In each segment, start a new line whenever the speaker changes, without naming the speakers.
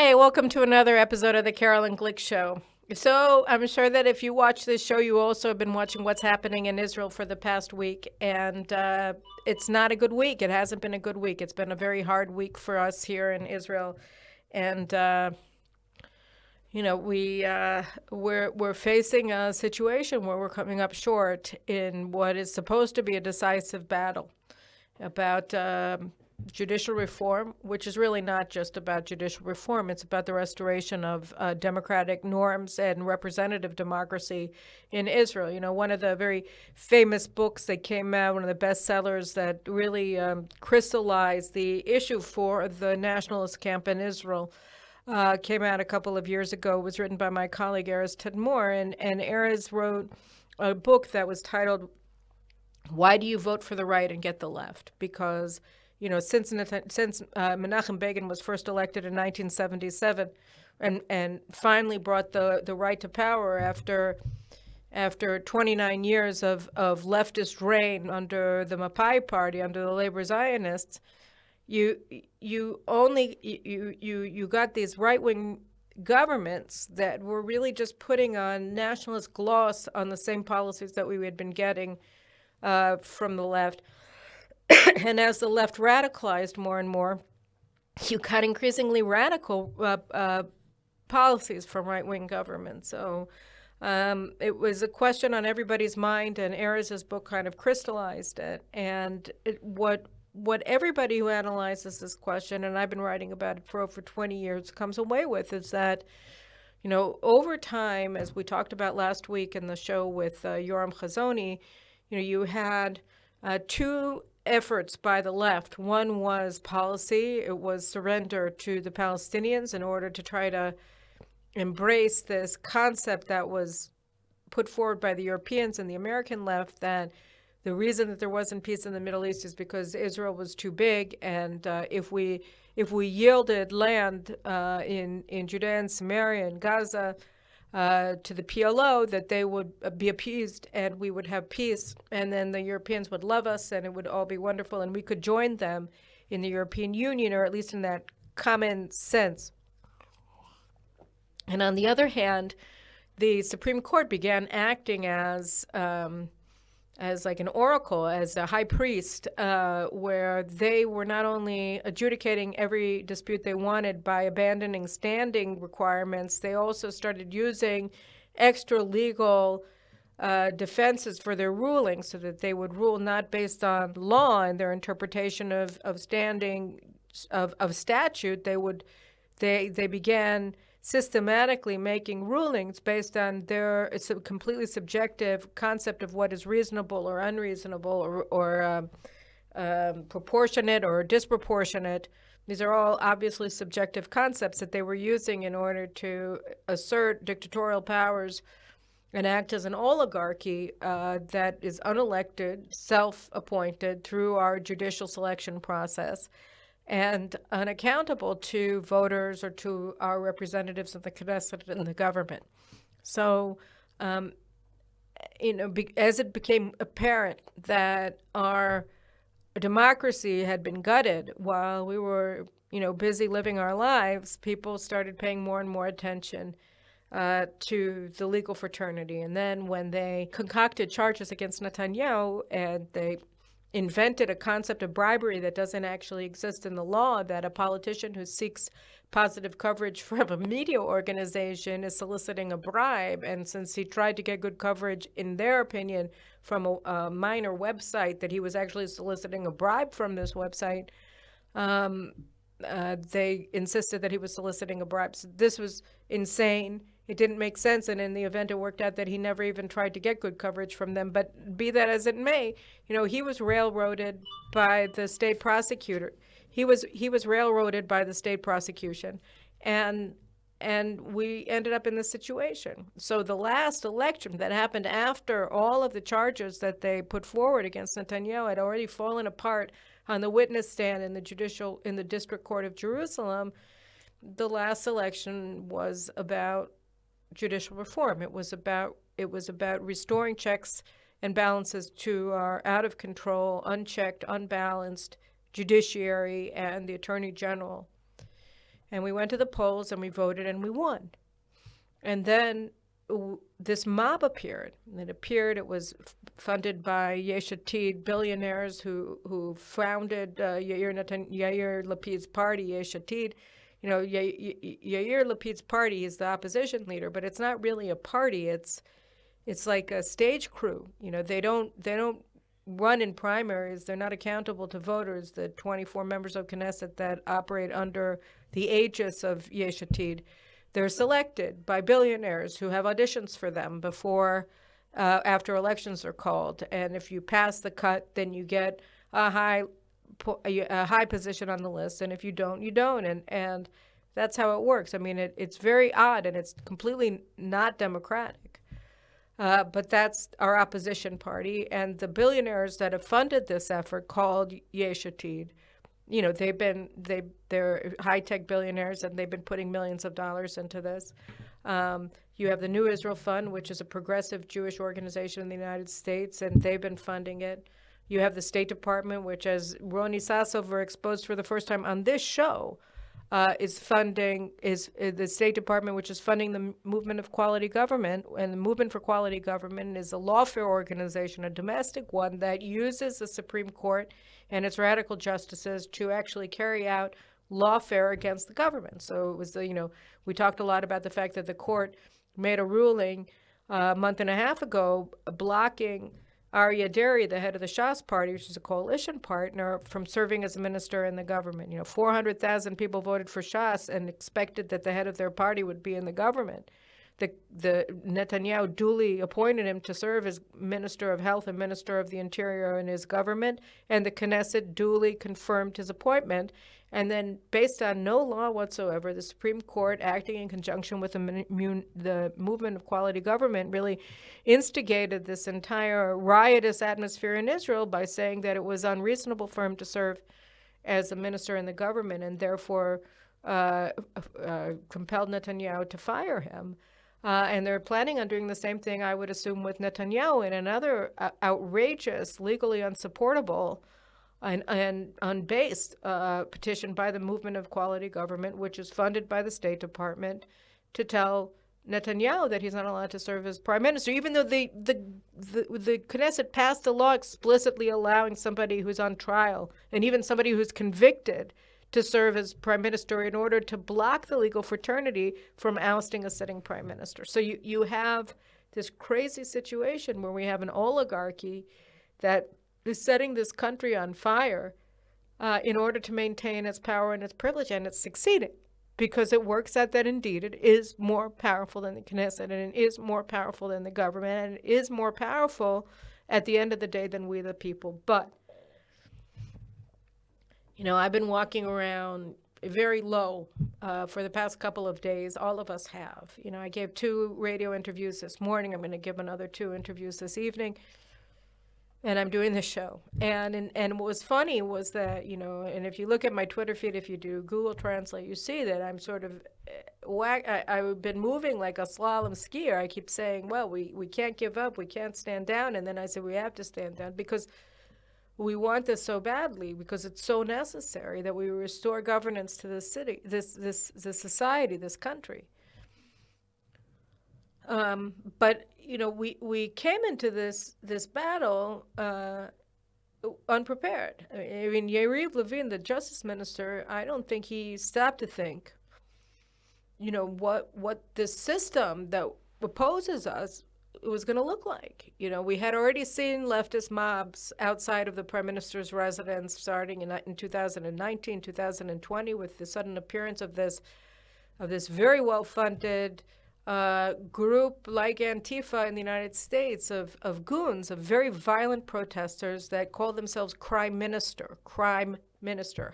Hey, welcome to another episode of the Caroline Glick Show. So, I'm sure that if you watch this show, you also have been watching what's happening in Israel for the past week. And it's not a good week. It hasn't been a good week. It's been a very hard week for us here in Israel. And, we're facing a situation where we're coming up short in what is supposed to be a decisive battle about judicial reform, which is really not just about judicial reform. It's about the restoration of democratic norms and representative democracy in Israel. You know, one of the very famous books that came out, one of the bestsellers that really crystallized the issue for the nationalist camp in Israel, came out a couple of years ago. It was written by my colleague, Erez Tadmor, and Erez wrote a book that was titled, "Why Do You Vote for the Right and Get the Left?" Because since Menachem Begin was first elected in 1977, and finally brought the right to power after 29 years of leftist reign under the Mapai Party, under the Labor Zionists, you got these right-wing governments that were really just putting on nationalist gloss on the same policies that we had been getting from the left. And as the left radicalized more and more, you got increasingly radical policies from right-wing governments. So it was a question on everybody's mind, and Erez's book kind of crystallized it. And what everybody who analyzes this question, and I've been writing about it for over 20 years, comes away with is that, over time, as we talked about last week in the show with Yoram Chazoni, you had two efforts by the left. One was policy. It was surrender to the Palestinians in order to try to embrace this concept that was put forward by the Europeans and the American left, that the reason that there wasn't peace in the Middle East is because Israel was too big, and if we yielded land in Judea and Samaria and Gaza to the PLO, that they would be appeased and we would have peace, and then the Europeans would love us and it would all be wonderful and we could join them in the European Union, or at least in that common sense. And on the other hand, the Supreme Court began acting as like an oracle, as a high priest, where they were not only adjudicating every dispute they wanted by abandoning standing requirements, they also started using extra legal defenses for their ruling, so that they would rule not based on law and their interpretation of standing of statute. They began systematically making rulings based on their completely subjective concept of what is reasonable or unreasonable, or proportionate or disproportionate. These are all obviously subjective concepts that they were using in order to assert dictatorial powers and act as an oligarchy that is unelected, self-appointed through our judicial selection process, and unaccountable to voters or to our representatives of the Knesset and the government. So, as it became apparent that our democracy had been gutted while we were, busy living our lives, people started paying more and more attention to the legal fraternity. And then when they concocted charges against Netanyahu, and they invented a concept of bribery that doesn't actually exist in the law, that a politician who seeks positive coverage from a media organization is soliciting a bribe. And since he tried to get good coverage, in their opinion, from a minor website, that he was actually soliciting a bribe from this website, they insisted that he was soliciting a bribe. So this was insane. It didn't make sense, and in the event, it worked out that he never even tried to get good coverage from them. But be that as it may, he was railroaded by the state prosecutor. He was railroaded by the state prosecution, and we ended up in this situation. So the last election that happened after all of the charges that they put forward against Netanyahu had already fallen apart on the witness stand in the District Court of Jerusalem. The last election was about judicial reform. It was about restoring checks and balances to our out of control, unchecked, unbalanced judiciary and the Attorney General. And we went to the polls and we voted and we won. And then this mob appeared. It was funded by Yesh Atid billionaires who founded Yair Lapid's party, Yesh Atid. You know, Yair Lapid's party is the opposition leader, but it's not really a party. It's like a stage crew. You know, they don't run in primaries. They're not accountable to voters. The 24 members of Knesset that operate under the aegis of Yesh Atid, they're selected by billionaires who have auditions for them before, after elections are called. And if you pass the cut, then you get a high position on the list. And if you don't, you don't. And that's how it works. I mean, it's very odd, and it's completely not democratic. But that's our opposition party. And the billionaires that have funded this effort, called Yesh Atid, you know, they're high-tech billionaires, and they've been putting millions of dollars into this. You have the New Israel Fund, which is a progressive Jewish organization in the United States, and they've been funding it. You have the State Department, which, as Roni Sassover exposed for the first time on this show, is the State Department, which is funding the Movement of Quality Government. And the Movement for Quality Government is a lawfare organization, a domestic one, that uses the Supreme Court and its radical justices to actually carry out lawfare against the government. So it was, we talked a lot about the fact that the court made a ruling a month and a half ago blocking Aryeh Deri, the head of the Shas party, which is a coalition partner, from serving as a minister in the government. 400,000 people voted for Shas and expected that the head of their party would be in the government. The Netanyahu duly appointed him to serve as Minister of Health and Minister of the Interior in his government, and the Knesset duly confirmed his appointment. And then, based on no law whatsoever, the Supreme Court, acting in conjunction with the Movement of Quality Government, really instigated this entire riotous atmosphere in Israel by saying that it was unreasonable for him to serve as a minister in the government, and therefore compelled Netanyahu to fire him. And they're planning on doing the same thing, I would assume, with Netanyahu in another outrageous, legally unsupportable and unbased petition by the Movement of Quality Government, which is funded by the State Department, to tell Netanyahu that he's not allowed to serve as prime minister, even though the Knesset passed a law explicitly allowing somebody who's on trial, and even somebody who's convicted, to serve as prime minister in order to block the legal fraternity from ousting a sitting prime minister. So you have this crazy situation where we have an oligarchy that is setting this country on fire in order to maintain its power and its privilege, and it's succeeding because it works out that indeed it is more powerful than the Knesset, and it is more powerful than the government, and it is more powerful at the end of the day than we the people. But I've been walking around very low for the past couple of days. All of us have. I gave 2 radio interviews this morning. I'm going to give another 2 interviews this evening. And I'm doing this show. And what was funny was that, and if you look at my Twitter feed, if you do Google Translate, you see that I'm sort of, I've been moving like a slalom skier. I keep saying, well, we can't give up. We can't stand down. And then I said, we have to stand down because we want this so badly, because it's so necessary that we restore governance to this city, this society, this country. But we came into this battle unprepared. I mean, Yariv Levin, the Justice Minister, I don't think he stopped to think, what this system that opposes us was going to look like. We had already seen leftist mobs outside of the prime minister's residence starting in 2019, 2020, with the sudden appearance of this very well-funded group like Antifa in the United States of goons, of very violent protesters that call themselves crime minister.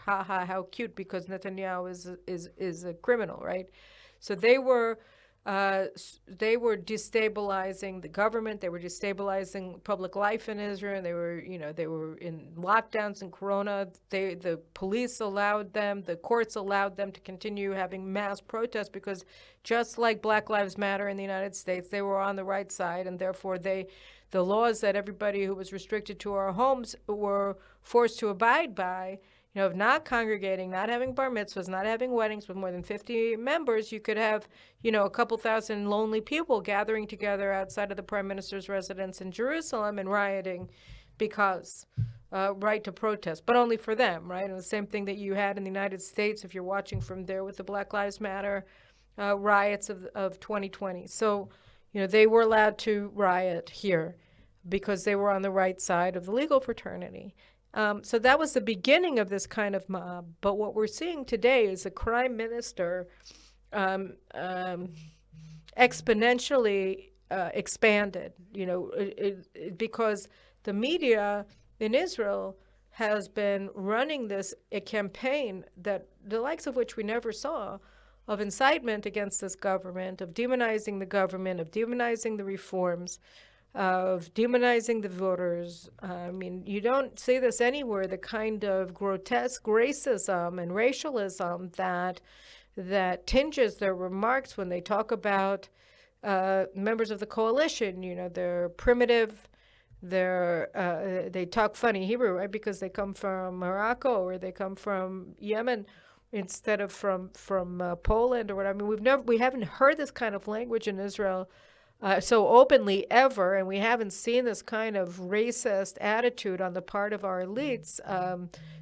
Ha ha, how cute, because Netanyahu is a criminal, right? So they were destabilizing the government. They were destabilizing public life in Israel. They were in lockdowns and Corona. The police allowed them, the courts allowed them to continue having mass protests because, just like Black Lives Matter in the United States, they were on the right side, and therefore the laws that everybody who was restricted to our homes were forced to abide by of not congregating, not having bar mitzvahs, not having weddings with more than 50 members, you could have, a couple thousand lonely people gathering together outside of the prime minister's residence in Jerusalem and rioting because right to protest, but only for them, right? And the same thing that you had in the United States, if you're watching from there with the Black Lives Matter riots of 2020. So, they were allowed to riot here because they were on the right side of the legal fraternity. So that was the beginning of this kind of mob. But what we're seeing today is a crime minister exponentially expanded, because the media in Israel has been running a campaign that the likes of which we never saw, of incitement against this government, of demonizing the government, of demonizing the reforms, of demonizing the voters. I mean, you don't see this anywhere, the kind of grotesque racism and racialism that tinges their remarks when they talk about members of the coalition. They're primitive, they talk funny Hebrew, right? Because they come from Morocco or they come from Yemen instead of from Poland or whatever. I mean, we haven't heard this kind of language in Israel so openly ever, and we haven't seen this kind of racist attitude on the part of our elites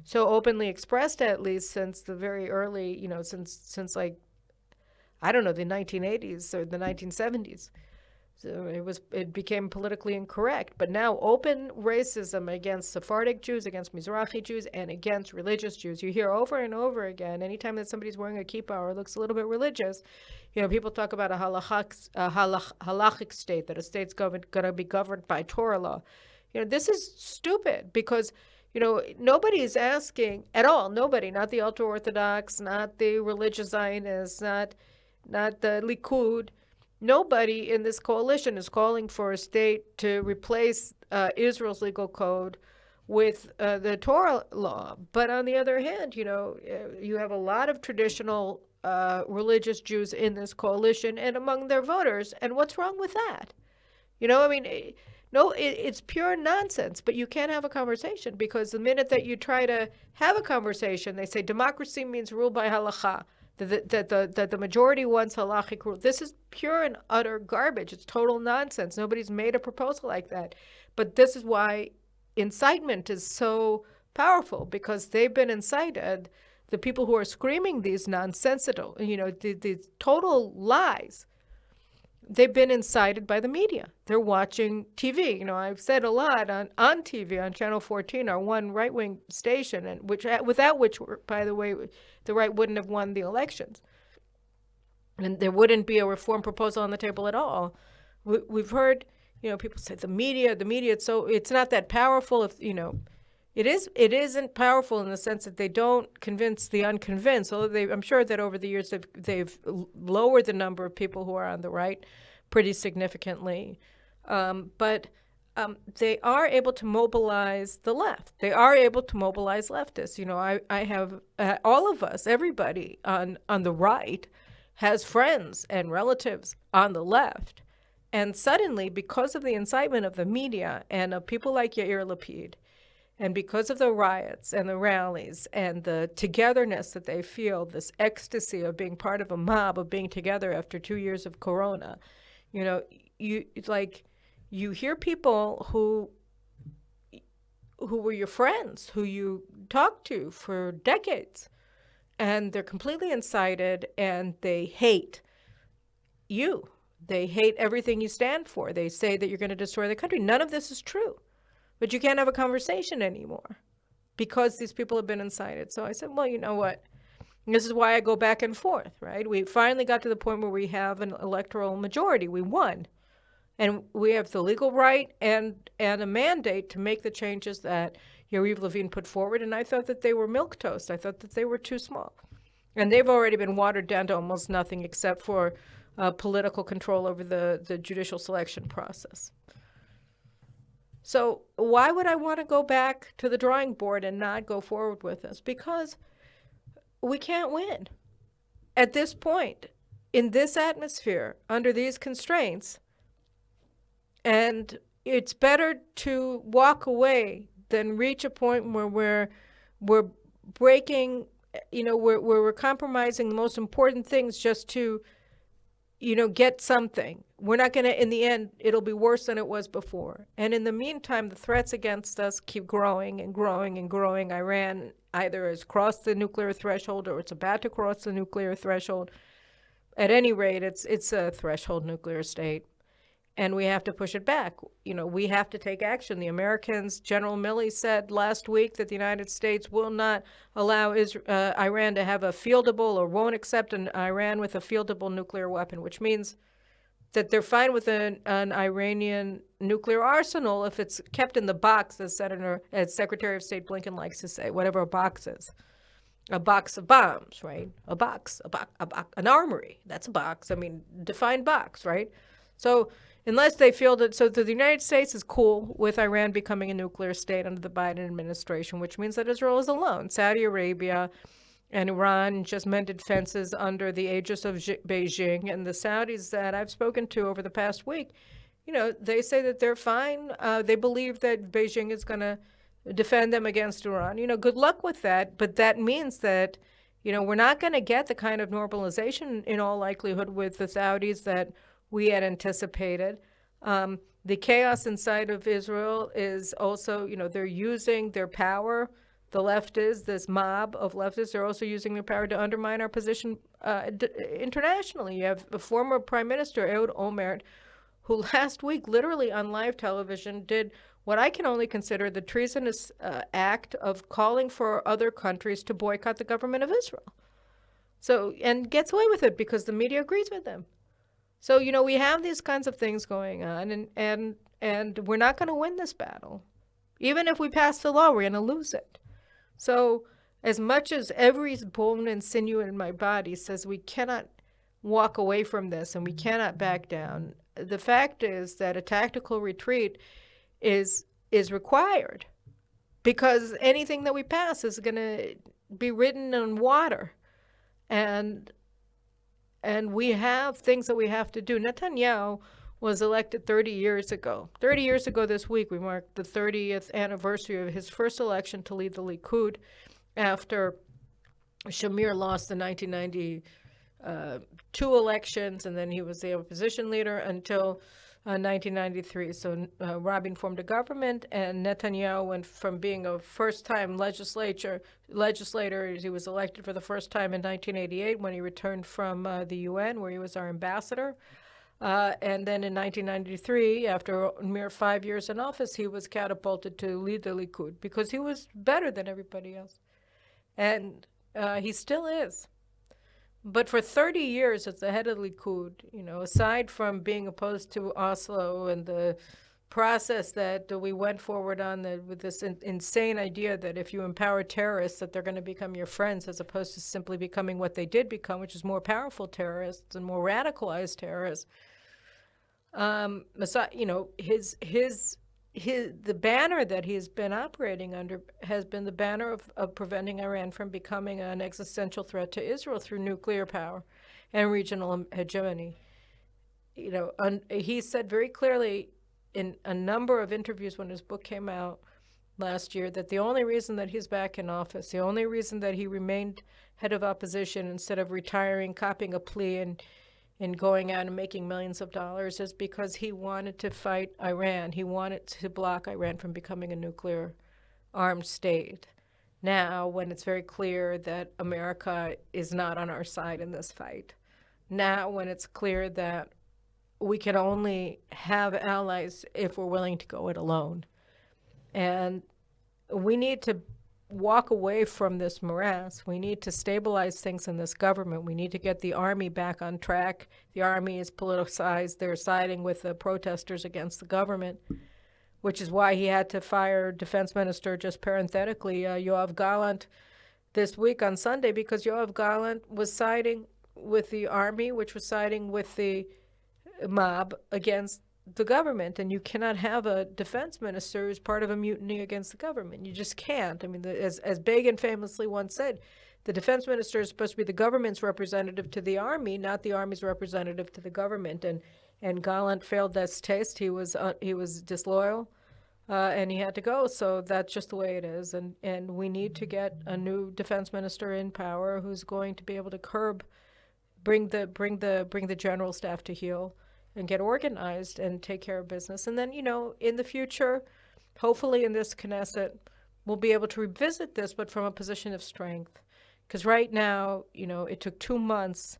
so openly expressed, at least since the very early, since like, I don't know, the 1980s or the 1970s. So it became politically incorrect. But now open racism against Sephardic Jews, against Mizrahi Jews, and against religious Jews. You hear over and over again, anytime that somebody's wearing a kippah or looks a little bit religious, people talk about a halachic state, that a state's going to be governed by Torah law. This is stupid because, nobody's asking at all, nobody, not the ultra-Orthodox, not the religious Zionists, not the Likud. Nobody in this coalition is calling for a state to replace Israel's legal code with the Torah law. But on the other hand, you have a lot of traditional religious Jews in this coalition and among their voters. And what's wrong with that? It's pure nonsense, but you can't have a conversation because the minute that you try to have a conversation, they say democracy means rule by halakha. That the majority wants halachic rule. This is pure and utter garbage. It's total nonsense. Nobody's made a proposal like that. But this is why incitement is so powerful, because they've been incited. The people who are screaming these nonsensical, the total lies, they've been incited by the media. They're watching TV. I've said a lot on TV, on Channel 14, our one right-wing station, and without which, by the way, the right wouldn't have won the elections. And there wouldn't be a reform proposal on the table at all. We've heard, people say the media, it's not that powerful. It isn't powerful in the sense that they don't convince the unconvinced, although I'm sure that over the years they've lowered the number of people who are on the right pretty significantly. But they are able to mobilize the left. They are able to mobilize leftists. I have all of us, everybody on the right has friends and relatives on the left. And suddenly, because of the incitement of the media and of people like Yair Lapid, and because of the riots and the rallies and the togetherness that they feel, this ecstasy of being part of a mob, of being together after 2 years of Corona, you hear people who were your friends, who you talked to for decades, and they're completely incited and they hate you. They hate everything you stand for. They say that you're going to destroy the country. None of this is true. But you can't have a conversation anymore because these people have been incited. So I said, well, you know what? This is why I go back and forth, right? We finally got to the point where we have an electoral majority. We won. And we have the legal right and a mandate to make the changes that Yariv Levin put forward. And I thought that they were milquetoast. I thought that they were too small. And they've already been watered down to almost nothing except for political control over the judicial selection process. So why would I want to go back to the drawing board and not go forward with this? Because we can't win. At this point, in this atmosphere, under these constraints, and it's better to walk away than reach a point where we're breaking, we're compromising the most important things just to, get something. We're not going to, in the end, it'll be worse than it was before. And in the meantime, the threats against us keep growing and growing and growing. Iran either has crossed the nuclear threshold or it's about to cross the nuclear threshold. At any rate, it's a threshold nuclear state. And we have to push it back. We have to take action. The Americans, General Milley said last week that the United States will not allow Iran to have a fieldable, or won't accept an Iran with a fieldable nuclear weapon, which means that they're fine with an Iranian nuclear arsenal if it's kept in the box, as Secretary of State Blinken likes to say, whatever a box is. A box of bombs, right? A box, an armory. That's a box. I mean, defined box, right? So unless they feel that, so the United States is cool with Iran becoming a nuclear state under the Biden administration, which means that Israel is alone. Saudi Arabia and Iran just mended fences under the aegis of Beijing. And the Saudis that I've spoken to over the past week, they say that they're fine. They believe that Beijing is going to defend them against Iran. Good luck with that. But that means that, we're not going to get the kind of normalization in all likelihood with the Saudis that we had anticipated. The chaos inside of Israel is also, they're using their power. The leftists, this mob of leftists, they're also using their power to undermine our position internationally. You have the former Prime Minister, Ehud Olmert, who last week, literally on live television, did what I can only consider the treasonous act of calling for other countries to boycott the government of Israel. So, and gets away with it because the media agrees with them. So, we have these kinds of things going on, and we're not going to win this battle. Even if we pass the law, we're going to lose it. So as much as every bone and sinew in my body says we cannot walk away from this and we cannot back down, the fact is that a tactical retreat is required, because anything that we pass is going to be ridden on water. And we have things that we have to do. Netanyahu was elected 30 years ago. 30 years ago this week, we marked the 30th anniversary of his first election to lead the Likud after Shamir lost the 1992 elections, and then he was the opposition leader until 1993. So Rabin formed a government, and Netanyahu went from being a first-time legislator. He was elected for the first time in 1988 when he returned from the UN, where he was our ambassador. And then in 1993, after a mere 5 years in office, he was catapulted to lead the Likud because he was better than everybody else. And he still is. But for 30 years as the head of the Likud, aside from being opposed to Oslo and the process that we went forward on with this insane idea that if you empower terrorists, that they're going to become your friends, as opposed to simply becoming what they did become, which is more powerful terrorists and more radicalized terrorists. The banner that he's been operating under has been the banner of preventing Iran from becoming an existential threat to Israel through nuclear power and regional hegemony. He said very clearly in a number of interviews when his book came out last year that the only reason that he's back in office, the only reason that he remained head of opposition instead of retiring, copying a plea, and going out and making millions of dollars is because he wanted to fight Iran. He wanted to block Iran from becoming a nuclear armed state. Now, when it's very clear that America is not on our side in this fight, now when it's clear that we can only have allies if we're willing to go it alone. And we need to walk away from this morass. We need to stabilize things in this government. We need to get the army back on track. The army is politicized. They're siding with the protesters against the government, which is why he had to fire Defense Minister, just parenthetically, Yoav Gallant this week on Sunday, because Yoav Gallant was siding with the army, which was siding with the mob against the government, and you cannot have a defense minister who's part of a mutiny against the government. You just can't. I mean, as Begin famously once said, the defense minister is supposed to be the government's representative to the army, not the army's representative to the government. And Gallant failed that test. He was disloyal and he had to go. So that's just the way it is. And we need to get a new defense minister in power who's going to be able to bring the general staff to heel and get organized and take care of business. And then, in the future, hopefully in this Knesset, we'll be able to revisit this, but from a position of strength. Because right now, it took 2 months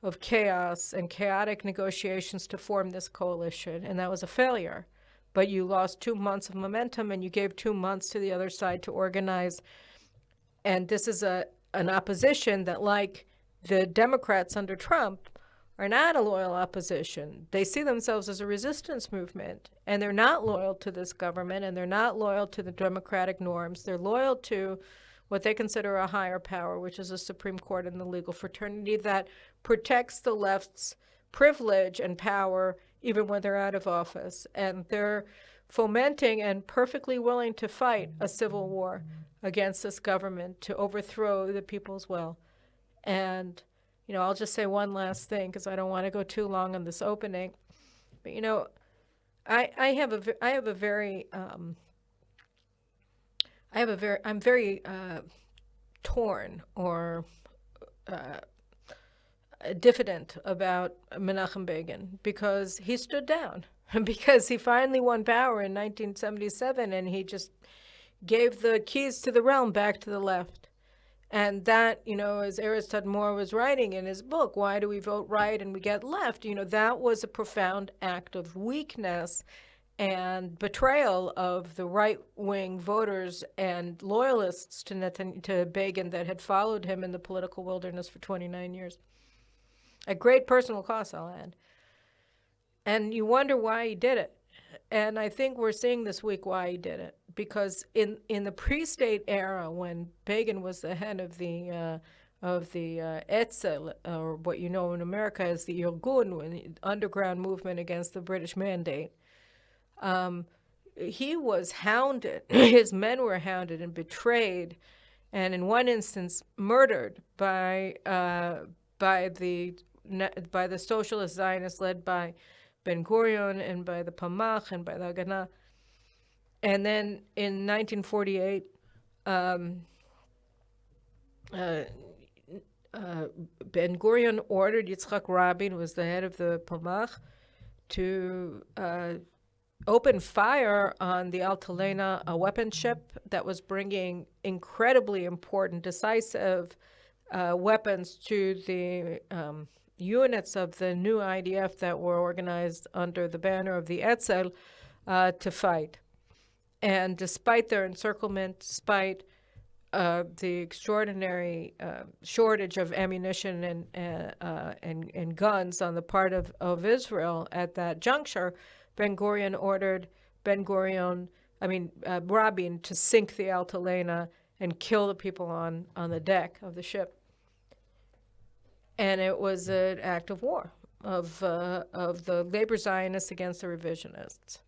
of chaos and chaotic negotiations to form this coalition, and that was a failure. But you lost 2 months of momentum, and you gave 2 months to the other side to organize. And this is an opposition that, like the Democrats under Trump, are not a loyal opposition. They see themselves as a resistance movement, and they're not loyal to this government, and they're not loyal to the democratic norms. They're loyal to what they consider a higher power, which is a Supreme Court and the legal fraternity that protects the left's privilege and power even when they're out of office. And they're fomenting and perfectly willing to fight a civil war against this government to overthrow the people's will. And I'll just say one last thing because I don't want to go too long on this opening. But I'm very torn or diffident about Menachem Begin because he stood down, because he finally won power in 1977 and he just gave the keys to the realm back to the left. And that, as Erez Tadmor was writing in his book, Why Do We Vote Right and We Get Left? That was a profound act of weakness and betrayal of the right-wing voters and loyalists to Begin that had followed him in the political wilderness for 29 years. At great personal cost, I'll add. And you wonder why he did it. And I think we're seeing this week why he did it. Because in the pre-state era, when Begin was the head of the Etzel, or what you know in America as the Irgun, the underground movement against the British Mandate, he was hounded. His men were hounded and betrayed, and in one instance murdered by the socialist Zionists led by Ben Gurion and by the Pamach and by the Haganah. And then in 1948, Ben Gurion ordered Yitzhak Rabin, who was the head of the Pamach, to open fire on the Altalena, a weapon ship that was bringing incredibly important, decisive weapons to the units of the new IDF that were organized under the banner of the Etzel to fight. And despite their encirclement, despite the extraordinary shortage of ammunition and guns on the part of Israel at that juncture, Ben-Gurion ordered Rabin to sink the Altalena and kill the people on the deck of the ship. And it was an act of war of the labor Zionists against the revisionists.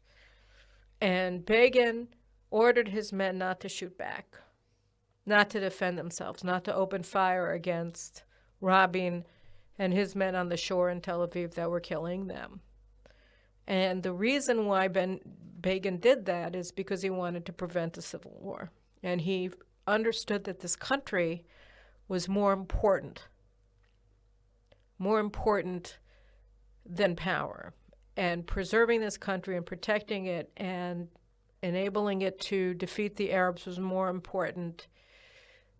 And Begin ordered his men not to shoot back, not to defend themselves, not to open fire against Rabin and his men on the shore in Tel Aviv that were killing them. And the reason why Begin did that is because he wanted to prevent a civil war. And he understood that this country was more important than power. And preserving this country and protecting it and enabling it to defeat the Arabs was more important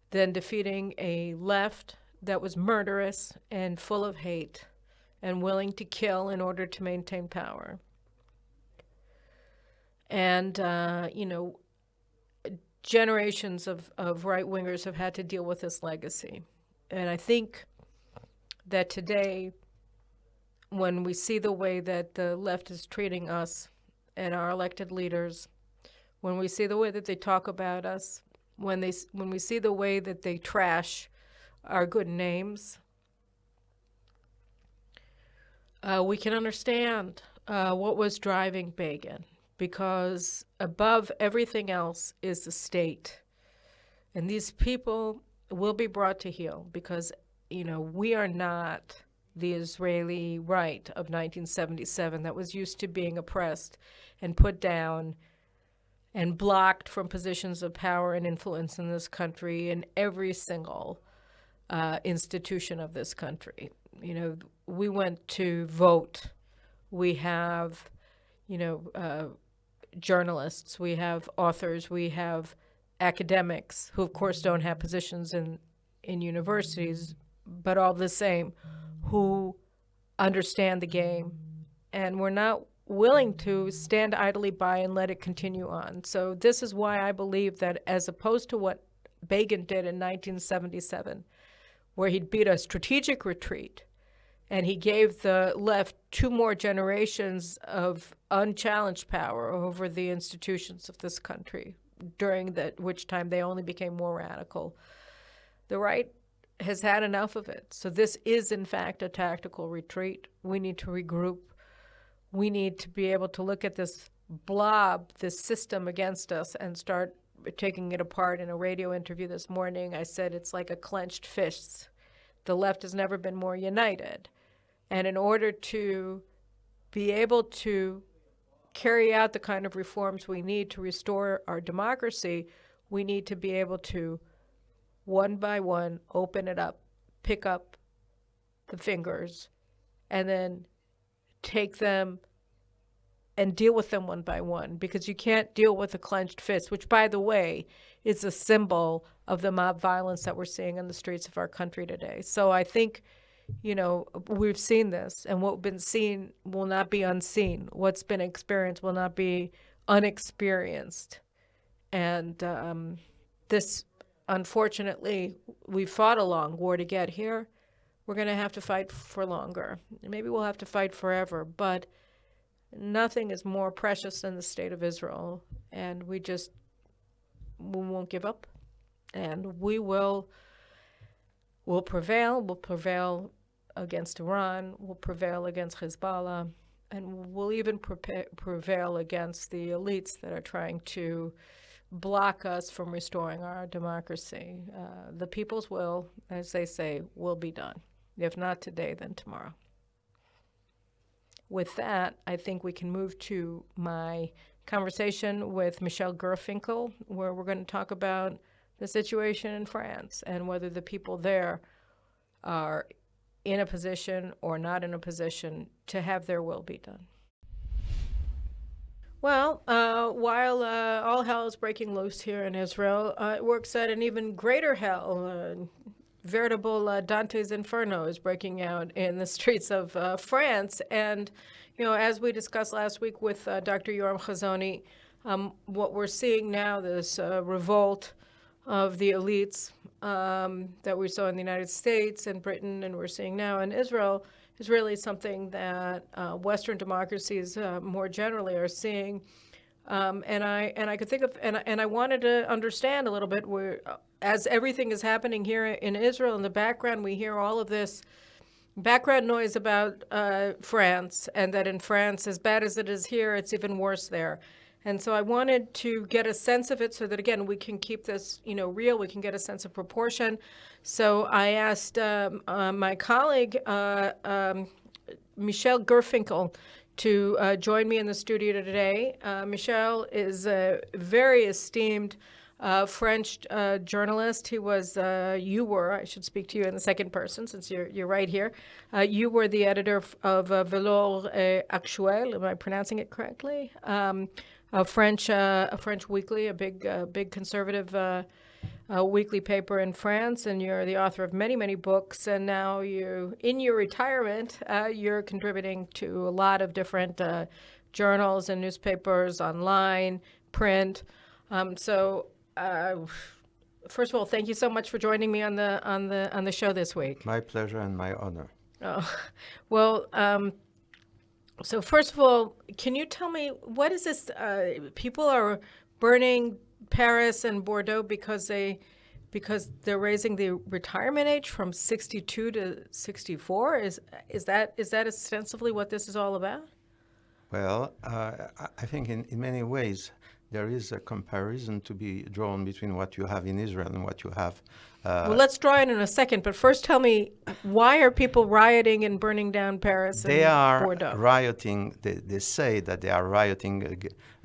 than defeating a left that was murderous and full of hate and willing to kill in order to maintain power. And, generations of right-wingers have had to deal with this legacy. And I think that today, when we see the way that the left is treating us and our elected leaders, when we see the way that they talk about us, when we see the way that they trash our good names, we can understand what was driving Begin, because above everything else is the state. And these people will be brought to heel because, we are not the Israeli right of 1977 that was used to being oppressed and put down and blocked from positions of power and influence in this country in every single institution of this country. You know, we went to vote. We have, journalists, we have authors, we have academics who, of course, don't have positions in universities, but all the same, who understand the game. And we're not willing to stand idly by and let it continue on. So this is why I believe that, as opposed to what Begin did in 1977, where he beat a strategic retreat, and he gave the left 2 more generations of unchallenged power over the institutions of this country, during which time they only became more radical. The right has had enough of it. So this is, in fact, a tactical retreat. We need to regroup. We need to be able to look at this blob, this system against us, and start taking it apart. In a radio interview this morning, I said it's like a clenched fist. The left has never been more united. And in order to be able to carry out the kind of reforms we need to restore our democracy, we need to be able to, one by one, open it up, pick up the fingers, and then take them and deal with them one by one, because you can't deal with a clenched fist, which, by the way, is a symbol of the mob violence that we're seeing in the streets of our country today. So I think, we've seen this, and what's been seen will not be unseen. What's been experienced will not be unexperienced. And this, unfortunately, we fought a long war to get here. We're going to have to fight for longer. Maybe we'll have to fight forever, but nothing is more precious than the state of Israel, and we won't give up, and we'll prevail. We'll prevail against Iran. We'll prevail against Hezbollah, and we'll even prevail against the elites that are trying to block us from restoring our democracy. The people's will, as they say, will be done. If not today, then tomorrow. With that, I think we can move to my conversation with Michel Gurfinkel, where we're going to talk about the situation in France and whether the people there are in a position or not in a position to have their will be done. Well, while all hell is breaking loose here in Israel, it works at an even greater hell. Veritable Dantes Inferno is breaking out in the streets of France. And, as we discussed last week with Dr. Yoram Chazoni, what we're seeing now, this revolt of the elites that we saw in the United States and Britain, and we're seeing now in Israel, is really something that Western democracies more generally are seeing. And I could think of, and I wanted to understand a little bit where, as everything is happening here in Israel, in the background, we hear all of this background noise about France, and that in France, as bad as it is here, it's even worse there. And so I wanted to get a sense of it so that, again, we can keep this, real. We can get a sense of proportion. So I asked my colleague, Michel Gurfinkel, to join me in the studio today. Michel is a very esteemed French journalist. He was, I should speak to you in the second person since you're right here. You were the editor of Velours Actuel. Am I pronouncing it correctly? A French weekly, a big conservative weekly paper in France, and you're the author of many, many books. And now in your retirement, you're contributing to a lot of different journals and newspapers, online, print. So first of all, thank you so much for joining me on the show this week.
My pleasure and my honor.
Oh, well. So first of all, can you tell me, what is this? People are burning Paris and Bordeaux because they're raising the retirement age from 62 to 64. Is that ostensibly what this is all about?
Well, I think in many ways there is a comparison to be drawn between what you have in Israel and what you have.
Well, let's draw it in a second, but first tell me, why are people rioting and burning down Paris
They
and
are
Bordeaux?
rioting, they say that they are rioting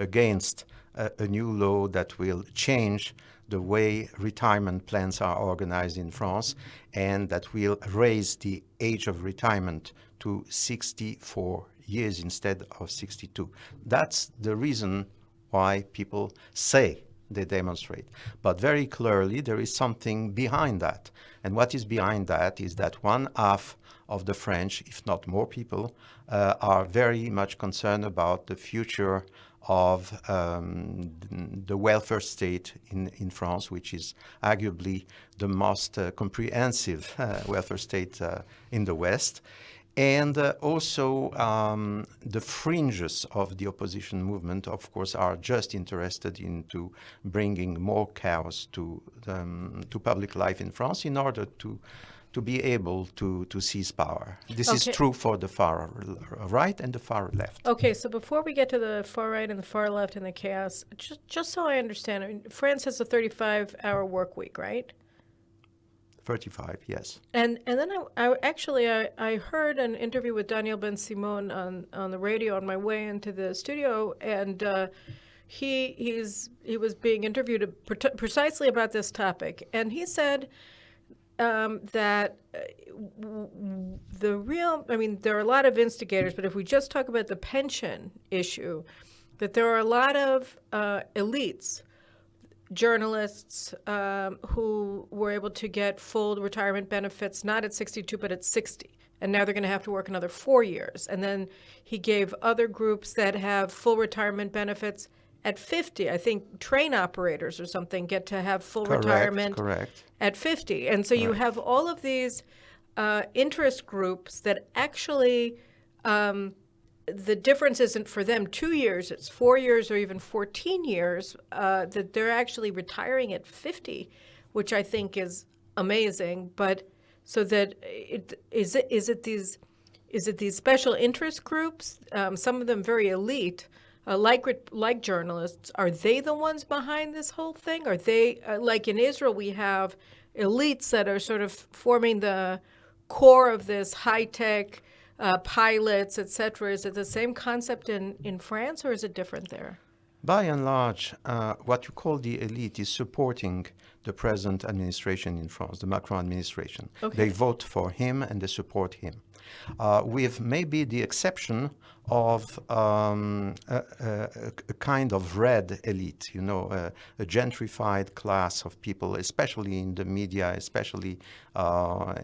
against a new law that will change the way retirement plans are organized in France, and that will raise the age of retirement to 64 years instead of 62. That's the reason why people say they demonstrate. But very clearly, there is something behind that. And what is behind that is that one half of the French, if not more people, are very much concerned about the future of the welfare state in France, which is arguably the most comprehensive welfare state in the West. And also the fringes of the opposition movement, of course, are just interested into bringing more chaos to public life in France in order to be able to seize power. This is true for the far right and the far left.
Okay, so before we get to the far right and the far left and the chaos, just so I understand, I mean, France has a 35-hour work week, right?
35, yes.
And then I heard an interview with Ben Simone on the radio on my way into the studio, and he was being interviewed precisely about this topic, and he said that there are a lot of instigators, but if we just talk about the pension issue, that there are a lot of elites, journalists who were able to get full retirement benefits, not at 62, but at 60. And now they're going to have to work another 4 years. And then he gave other groups that have full retirement benefits at 50. I think train operators or something get to have full retirement at 50. And so you have all of these interest groups that actually the difference isn't for them 2 years, it's 4 years or even 14 years, that they're actually retiring at 50, which I think is amazing. But so that is it these special interest groups, some of them very elite, like journalists, are they the ones behind this whole thing? Are they, like in Israel, we have elites that are sort of forming the core of this high-tech pilots, etc. Is it the same concept in France, or is it different there?
By and large, what you call the elite is supporting the present administration in France, the Macron administration. Okay. They vote for him and they support him. With maybe the exception of a kind of red elite, a gentrified class of people, especially in the media, especially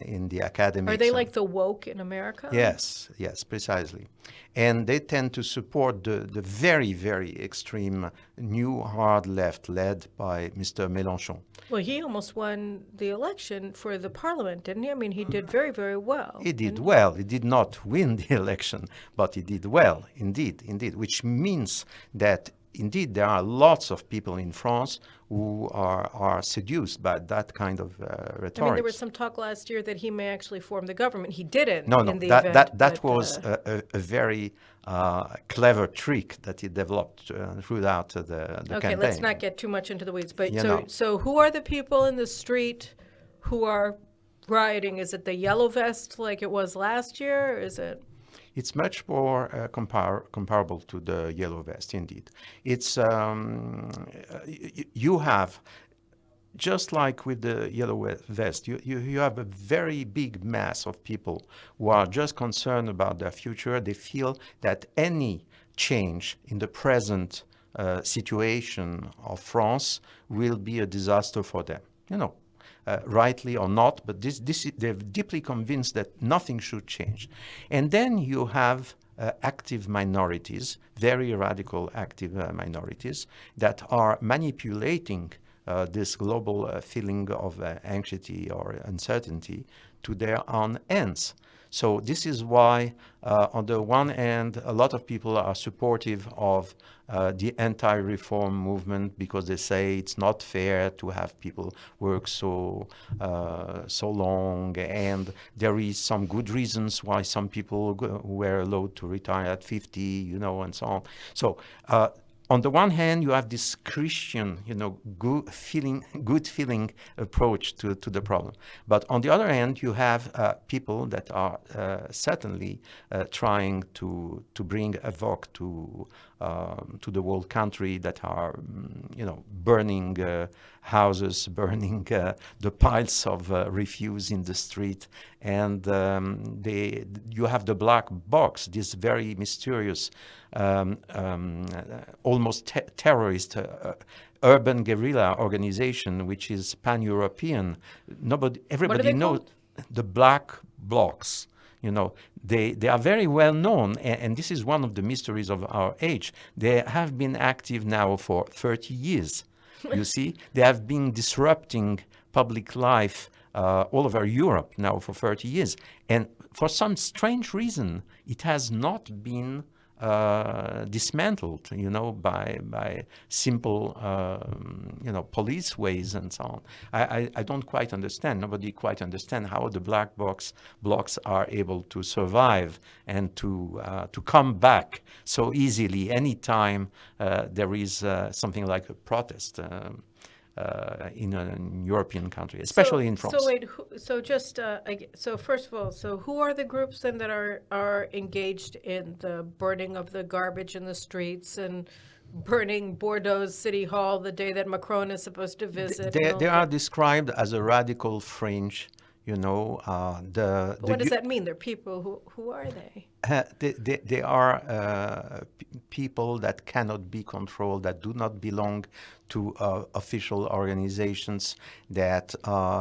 in the academics.
Are they like the woke in America?
Yes, precisely. And they tend to support the very, very extreme new hard left led by Mr. Mélenchon.
Well, he almost won the election for the parliament, didn't he? I mean, he did very, very well.
He did well. He did not win the election, but he did well, indeed, which means that indeed there are lots of people in France who are seduced by that kind of rhetoric.
I mean, there was some talk last year that he may actually form the government. He didn't.
No,
in the event,
that was a very clever trick that he developed throughout the campaign.
Okay, let's not get too much into the weeds. But so who are the people in the street who are rioting? Is it the yellow vest like it was last year? Or is it?
It's much more comparable to the yellow vest, indeed. It's you have, just like with the yellow vest, you have a very big mass of people who are just concerned about their future. They feel that any change in the present situation of France will be a disaster for them. Rightly or not, but they're deeply convinced that nothing should change. And then you have active minorities, very radical active minorities, that are manipulating this global feeling of anxiety or uncertainty to their own ends. So this is why, on the one hand, a lot of people are supportive of the anti-reform movement because they say it's not fair to have people work so long, and there is some good reasons why some people were allowed to retire at 50, and so on. So on the one hand, you have this Christian, good feeling approach to the problem. But on the other hand, you have people that are certainly trying to bring havoc to the whole country, that are, burning houses, burning the piles of refuse in the street, and you have the black box, this very mysterious, almost terrorist urban guerrilla organization, which is pan-European. Everybody knows the black blocs. They are very well known, and this is one of the mysteries of our age. They have been active now for 30 years. You see, they have been disrupting public life all over Europe now for 30 years. And for some strange reason, it has not been dismantled, by simple, police ways and so on. I don't quite understand. Nobody quite understand how the black blocks are able to survive and to come back so easily anytime there is something like a protest. In a European country, especially in France.
So wait, so first of all, so who are the groups then that are engaged in the burning of the garbage in the streets and burning Bordeaux City Hall the day that Macron is supposed to visit?
They are described as a radical fringe.
What does that mean? They're people. Who are they?
They are people that cannot be controlled, that do not belong to official organizations, that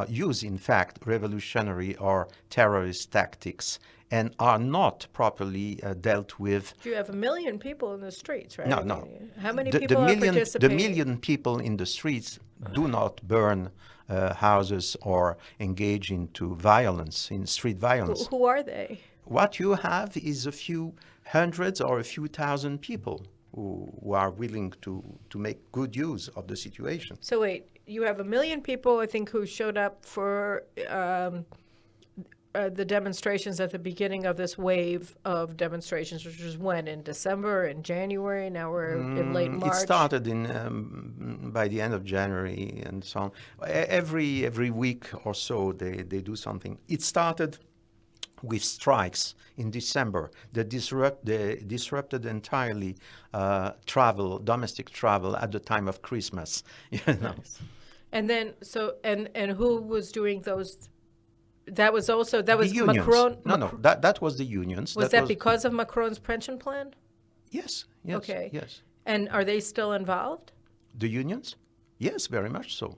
use, in fact, revolutionary or terrorist tactics and are not properly dealt with.
You have 1 million people in the streets, right?
No.
How many people are participating?
The million people in the streets do not burn houses or engage into violence, in street violence.
Who are they?
What you have is a few hundreds or a few thousand people who are willing to make good use of the situation.
So wait, you have 1 million people, I think, who showed up for the demonstrations at the beginning of this wave of demonstrations, which was when? In December, in January? Now we're in late March?
It started by the end of January and so on. Every week or so they do something. It started with strikes in December that disrupted entirely domestic travel at the time of Christmas.
Nice. And then, and who was doing those? That was
Macron. No, that was the unions.
Was that because of Macron's pension plan?
Yes.
Okay.
Yes.
And are they still involved?
The unions? Yes, very much so.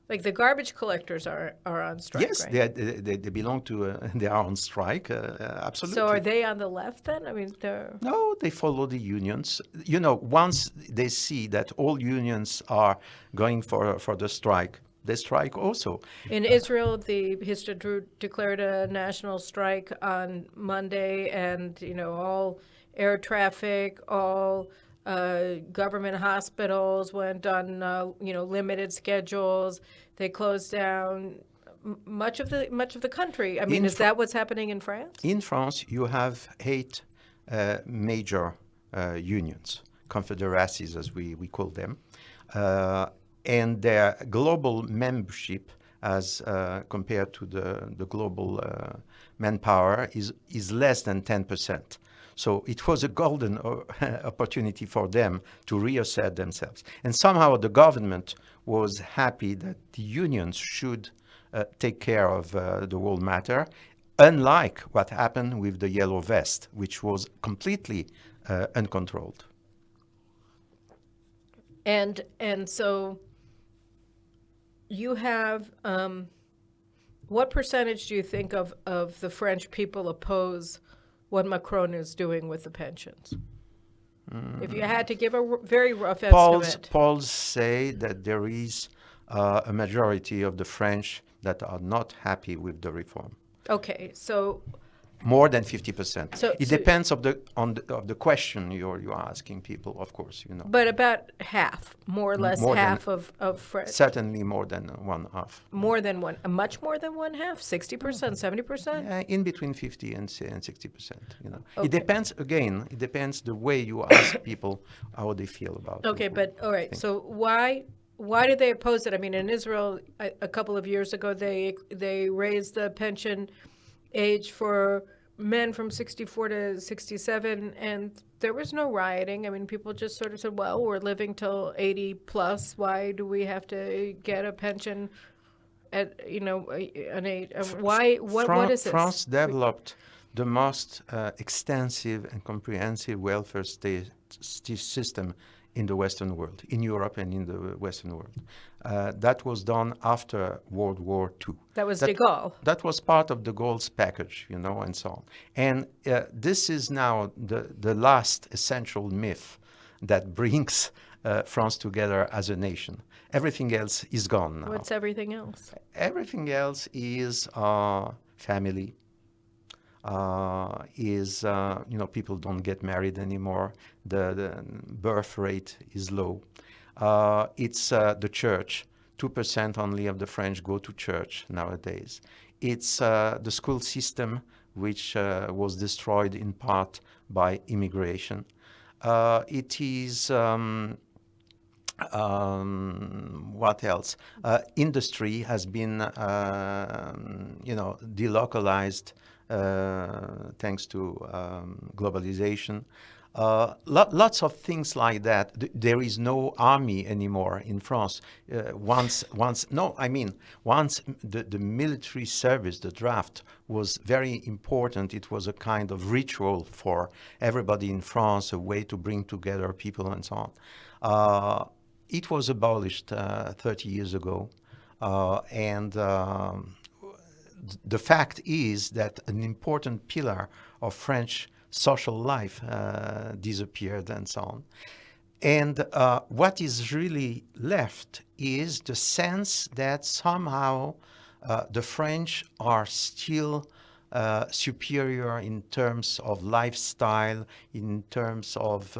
Like the garbage collectors are on strike,
yes,
right?
they belong to, they are on strike, absolutely.
So are they on the left then? I mean, they're...
No, they follow the unions. Once they see that all unions are going for the strike, they strike also.
In Israel, the Histadrut declared a national strike on Monday, and all air traffic, all government hospitals went on limited schedules. They closed down much of the country. I mean, is that what's happening in France?
In France, you have 8 major unions, confederacies as we call them. And their global membership, as compared to the global manpower, is less than 10%. So it was a golden opportunity for them to reassert themselves. And somehow the government was happy that the unions should take care of the whole matter, unlike what happened with the Yellow Vest, which was completely uncontrolled.
And so you have, what percentage do you think of the French people oppose what Macron is doing with the pensions? If you had to give a very rough estimate.
Polls say that there is a majority of the French that are not happy with the reform.
Okay, so
More than 50%.
So-
It
so-
depends of the question you're asking people, of course, you know.
But about half, more or less
More than-
half of French.
Certainly more than one half.
More than one, much more than one half, 60%, 70%?
In between 50 and 60%, you know.
Okay.
It depends, again, it depends the way you ask people how they feel about
Okay,
it.
but all right. So why did they oppose it? I mean, in Israel, a couple of years ago, they raised the pension age for men from 64 to 67, and there was no rioting. I mean, people just sort of said, "Well, we're living till 80 plus. Why do we have to get a pension at an age? Why? What is this?"
France developed the most extensive and comprehensive welfare state system in the Western world, in Europe and in the Western world. That was done after World War II.
That was de Gaulle.
That was part of de Gaulle's package, you know, and so on. And this is now the last essential myth that brings France together as a nation. Everything else is gone now.
What's everything else?
Everything else is family. People don't get married anymore. The birth rate is low. It's the church. 2% only of the French go to church nowadays. It's the school system, which was destroyed in part by immigration. It is what else? Industry has been, delocalized thanks to globalization. Lots of things like that. There is no army anymore in France. Once the military service, the draft, was very important. It was a kind of ritual for everybody in France, a way to bring together people and so on. It was abolished 30 years ago, and the fact is that an important pillar of French social life disappeared and so on. And what is really left is the sense that somehow the French are still superior in terms of lifestyle, in terms of,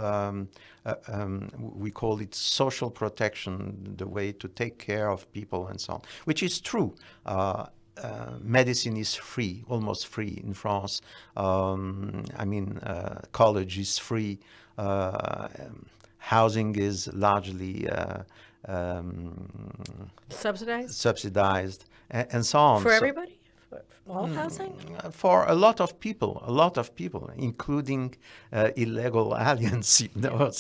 we call it social protection, the way to take care of people and so on, which is true. Medicine is free, almost free in France. College is free. Housing is largely subsidized, and so on.
For everybody? For all housing?
For a lot of people, including illegal aliens, you know.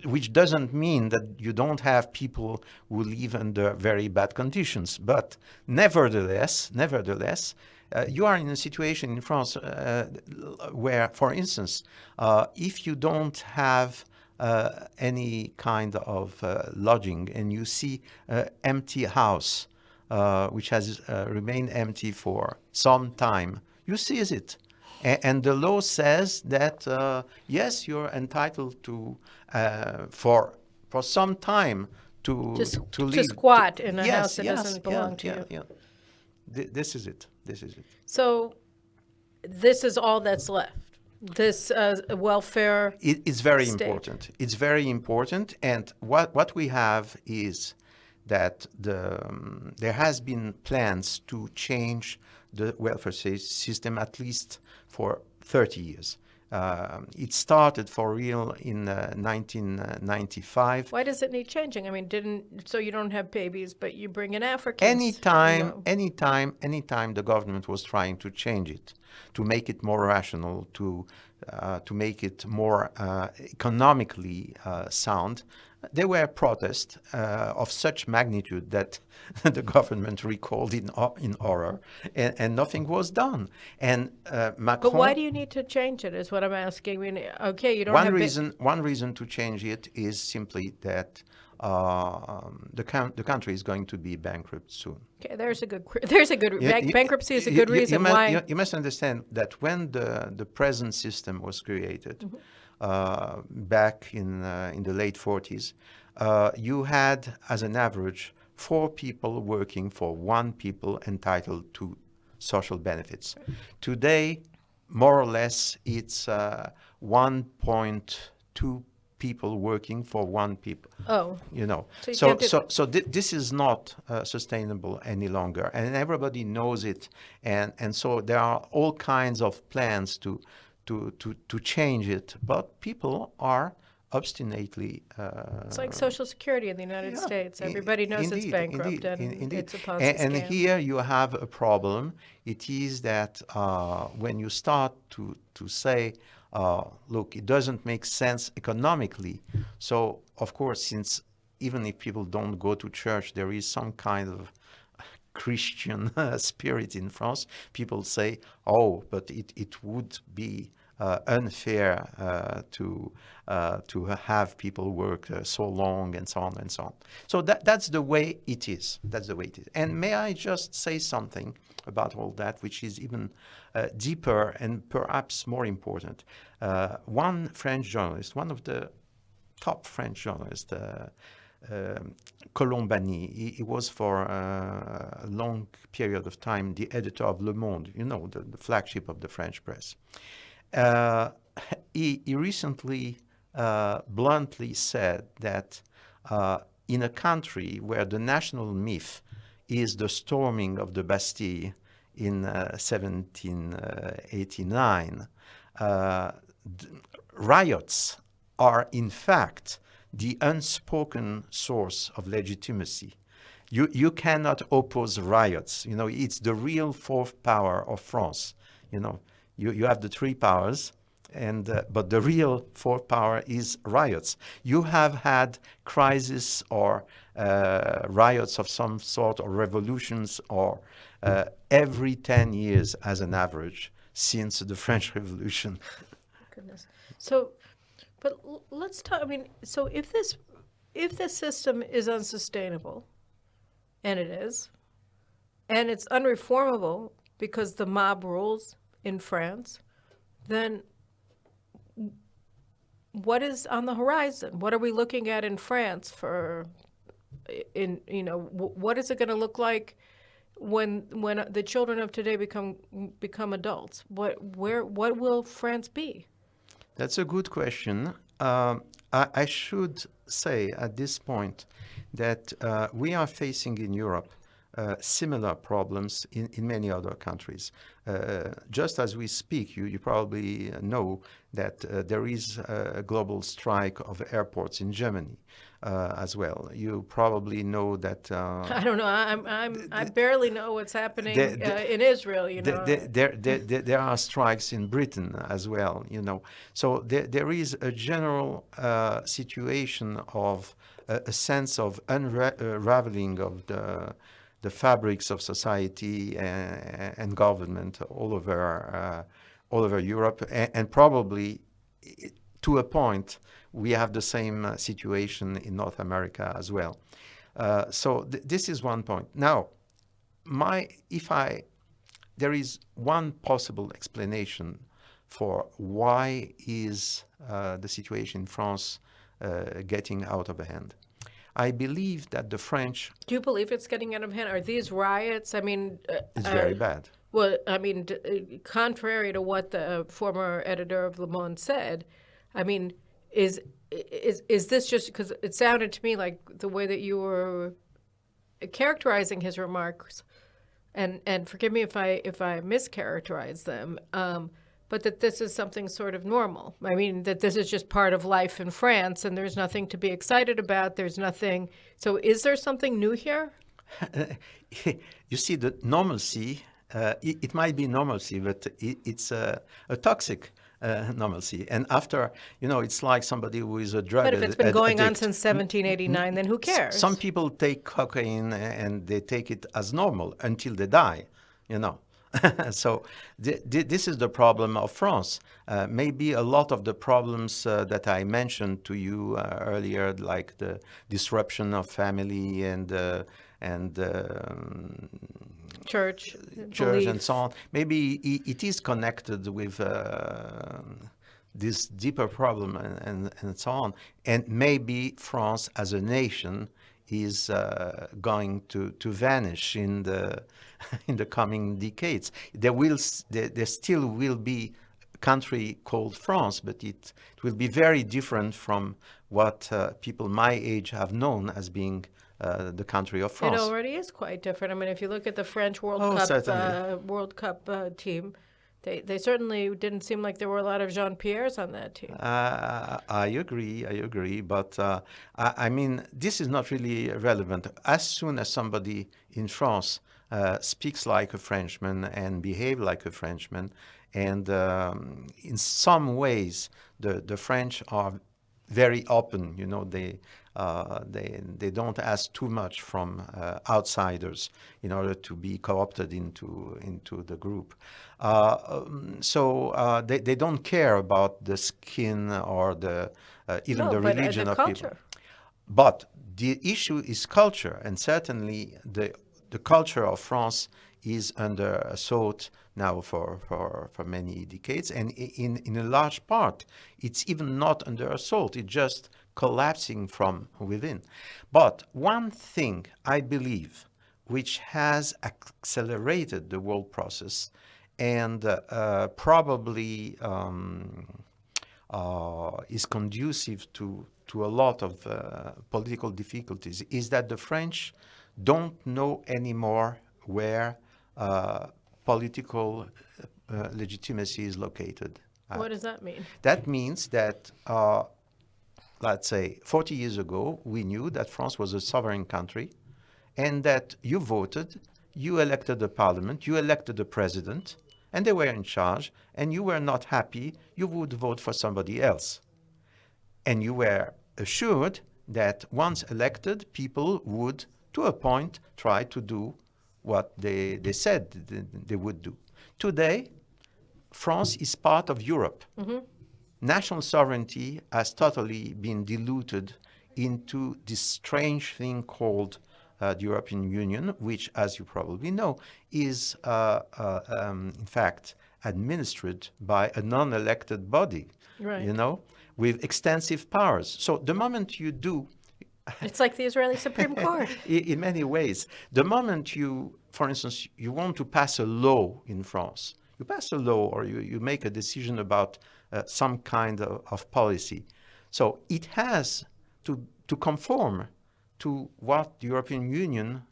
Which doesn't mean that you don't have people who live under very bad conditions. But nevertheless, you are in a situation in France where, for instance, if you don't have any kind of lodging and you see an empty house, which has remained empty for some time, you seize it. And the law says that, yes, you're entitled to, for some time, to live.
To squat in a house that doesn't belong to you.
Yeah. This is it.
So this is all that's left. This welfare
It's very
state.
important. It's very important. And what we have is that there has been plans to change the welfare system at least for 30 years. It started for real in 1995.
Why does it need changing? I mean, so you don't have babies, but you bring in Africans.
Anytime the government was trying to change it, to make it more rational, to make it more economically sound, there were protests of such magnitude that the government recalled in horror, and nothing was done. And Macron.
But why do you need to change it? Is what I'm asking. I mean, okay, you don't
One
have
reason to change it is simply that the country is going to be bankrupt soon.
Okay, bankruptcy is a good reason why.
You must understand that when the present system was created, back in the late 40s, you had, as an average, 4 people working for 1 people entitled to social benefits. Today, more or less, it's 1.2 people working for one people.
Oh.
You know,
So
this is not sustainable any longer, and everybody knows it, and so there are all kinds of plans to change it, but people are obstinately.
It's like Social Security in the United States. Everybody knows it's bankrupt and it's a Ponzi
and
scam.
here you have a problem. It is that when you start to say, look, it doesn't make sense economically. So, of course, since even if people don't go to church, there is some kind of Christian spirit in France. People say, oh, but it would be unfair to have people work so long and so on and so on. So that's the way it is. That's the way it is. And may I just say something about all that, which is even deeper and perhaps more important. One French journalist, one of the top French journalists, Colombani, he was for a long period of time the editor of Le Monde, you know, the flagship of the French press. He recently bluntly said that in a country where the national myth is the storming of the Bastille in 1789, riots are in fact the unspoken source of legitimacy. You cannot oppose riots. You know, it's the real fourth power of France. You know, you have the three powers, but the real fourth power is riots. You have had crises or riots of some sort, or revolutions, or every 10 years as an average since the French Revolution.
Goodness. So, but let's talk. I mean, so if this system is unsustainable, and it is, and it's unreformable because the mob rules in France, then what is on the horizon? What are we looking at in France for? What is it going to look like when the children of today become adults? What will France be?
That's a good question. I should say at this point that we are facing in Europe similar problems in many other countries. Just as we speak, you probably know that there is a global strike of airports in Germany as well. You probably know that.
I don't know. I barely know what's happening in Israel. You know,
there are strikes in Britain as well. You know, so there is a general situation of a sense of unraveling of the fabrics of society and government all over Europe, and probably to a point we have the same situation in North America as well. So this is one point. Now, there is one possible explanation for why is the situation in France getting out of hand. I believe that the French...
Do you believe it's getting out of hand? Are these riots? I mean...
it's very bad.
Well, I mean, contrary to what the former editor of Le Monde said, I mean, is this just... Because it sounded to me like the way that you were characterizing his remarks, and forgive me if I mischaracterize them, but that this is something sort of normal. I mean, that this is just part of life in France, and there's nothing to be excited about. There's nothing. So is there something new here?
You see, the normalcy, it might be normalcy, but it's a toxic normalcy. And after, it's like somebody who is a drug addict.
But if it's been going on since 1789, then who cares?
Some people take cocaine and they take it as normal until they die, So this is the problem of France. Maybe a lot of the problems that I mentioned to you earlier, like the disruption of family and
church
and so on, maybe it is connected with this deeper problem and so on. And maybe France as a nation is going to vanish in the in the coming decades. There still will be a country called France, but it will be very different from what people my age have known as being the country of
It
France.
already is quite different. I mean, if you look at the French
Certainly.
World Cup team, they certainly didn't seem like there were a lot of Jean-Pierres on that team.
I agree, but I mean, this is not really relevant. As soon as somebody in France speaks like a Frenchman and behave like a Frenchman, and in some ways, the French are very open. You know, they don't ask too much from outsiders in order to be co-opted into the group. So they don't care about the skin or the even the religion
the
of
culture.
people. But the issue is culture, and certainly the culture of France is under assault now for many decades, and in a large part, it's even not under assault, it's just collapsing from within. But one thing I believe which has accelerated the world process and probably is conducive to a lot of political difficulties is that the French don't know anymore where political legitimacy is located.
What does that mean?
That means that, let's say, 40 years ago, we knew that France was a sovereign country and that you voted, you elected a parliament, you elected a president, and they were in charge, and you were not happy, you would vote for somebody else. And you were assured that once elected, people would, to a point, try to do what they said they would do. Today, France is part of Europe. Mm-hmm. National sovereignty has totally been diluted into this strange thing called the European Union, which, as you probably know, is in fact administered by a non-elected body,
right.
You know, with extensive powers. So the moment you do...
It's like the Israeli Supreme Court.
In many ways. The moment you, for instance, you want to pass a law in France, you pass a law or you make a decision about some kind of policy. So it has to conform to what the European Union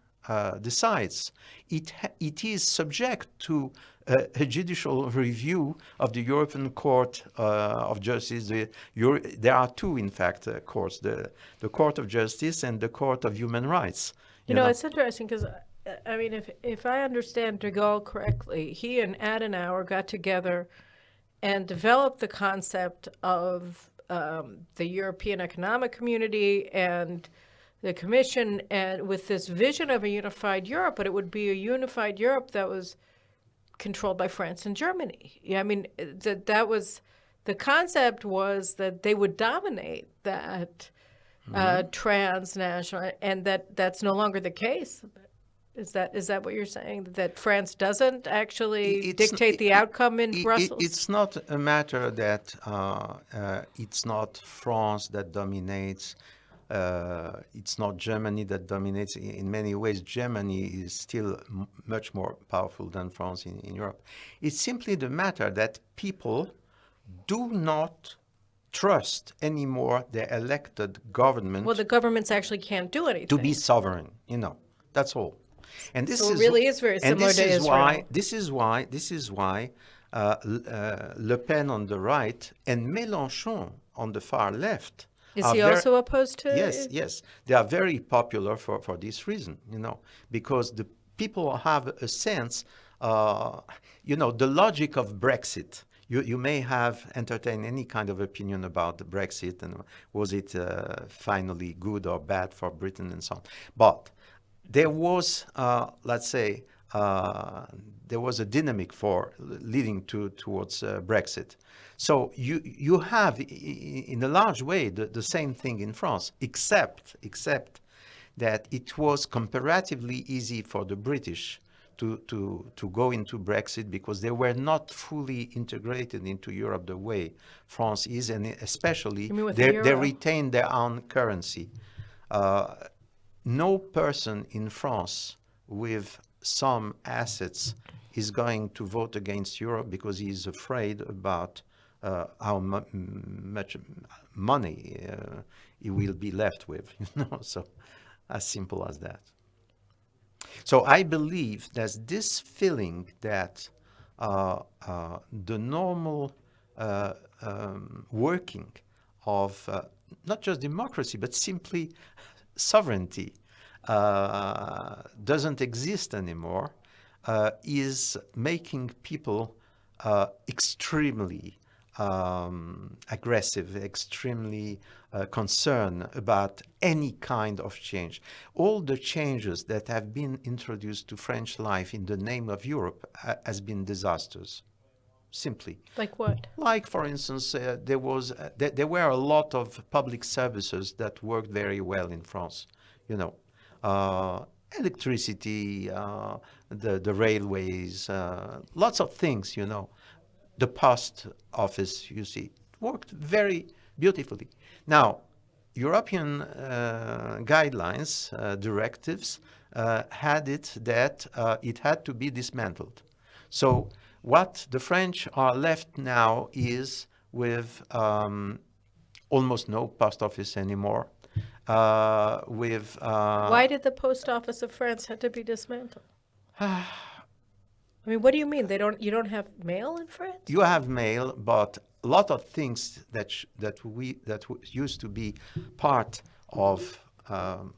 decides. It is subject to a judicial review of the European Court of Justice. There are two, in fact, courts, the Court of Justice and the Court of Human Rights.
You know, it's interesting because, I mean, if I understand de Gaulle correctly, he and Adenauer got together and developed the concept of the European Economic Community and the Commission, and with this vision of a unified Europe, but it would be a unified Europe that was controlled by France and Germany. Yeah, I mean, that was the concept, was that they would dominate that transnational, and that's no longer the case. Is that what you're saying? That France doesn't actually dictate the outcome in Brussels?
It's not a matter that it's not France that dominates. It's not Germany that dominates. In many ways, Germany is still much more powerful than France in Europe. It's simply the matter that people do not trust anymore their elected government.
Well, the governments actually can't do anything.
To be sovereign, you know, that's all. And this
so it really is very similar to Israel.
This is why Le Pen on the right and Mélenchon on the far left.
Is he also opposed to?
Yes. They are very popular for this reason, you know, because the people have a sense, you know, the logic of Brexit. You may have entertained any kind of opinion about the Brexit and was it finally good or bad for Britain and so on. But there was, let's say, there was a dynamic for leading towards Brexit. So you have, in a large way, the same thing in France, except that it was comparatively easy for the British to go into Brexit because they were not fully integrated into Europe the way France is, and especially they retained their own currency. no person in France with some assets is going to vote against Europe because he is afraid about how much money he will be left with, so as simple as that. So I believe there's this feeling that the normal working of not just democracy, but simply sovereignty doesn't exist anymore, is making people extremely aggressive, extremely concerned about any kind of change. All the changes that have been introduced to French life in the name of Europe has been disasters. Simply.
Like what?
Like, for instance, there were a lot of public services that worked very well in France. Electricity, the railways, lots of things. The post office, you see, worked very beautifully. Now, European guidelines, directives, had it that it had to be dismantled. So what the French are left now is with almost no post office anymore.
Why did the post office of France have to be dismantled? I mean, what do you mean? You don't have mail in France?
You have mail, but a lot of things that used to be part of the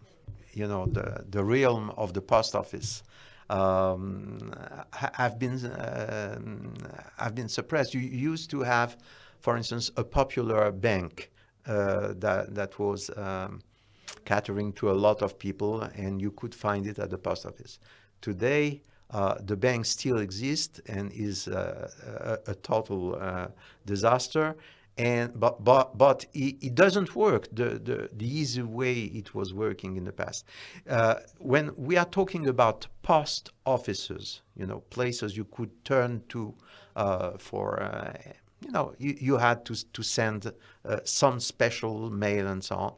realm of the post office have been suppressed. You used to have, for instance, a popular bank that was catering to a lot of people, and you could find it at the post office. Today, the bank still exists and is a total disaster. But it doesn't work the easy way it was working in the past. When we are talking about post offices, places you could turn to for, you had to send some special mail and so on.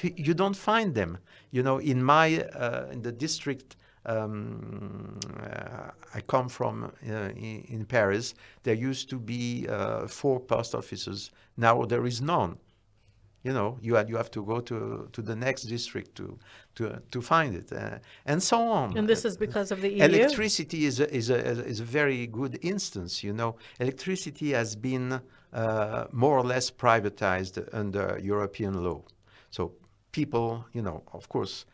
You don't find them. In the district I come from in Paris, there used to be 4 post offices. Now there is none. You have to go to the next district to find it, and so on.
And this is because of the EU?
Electricity is a very good instance. Electricity has been more or less privatized under European law. So people, of course,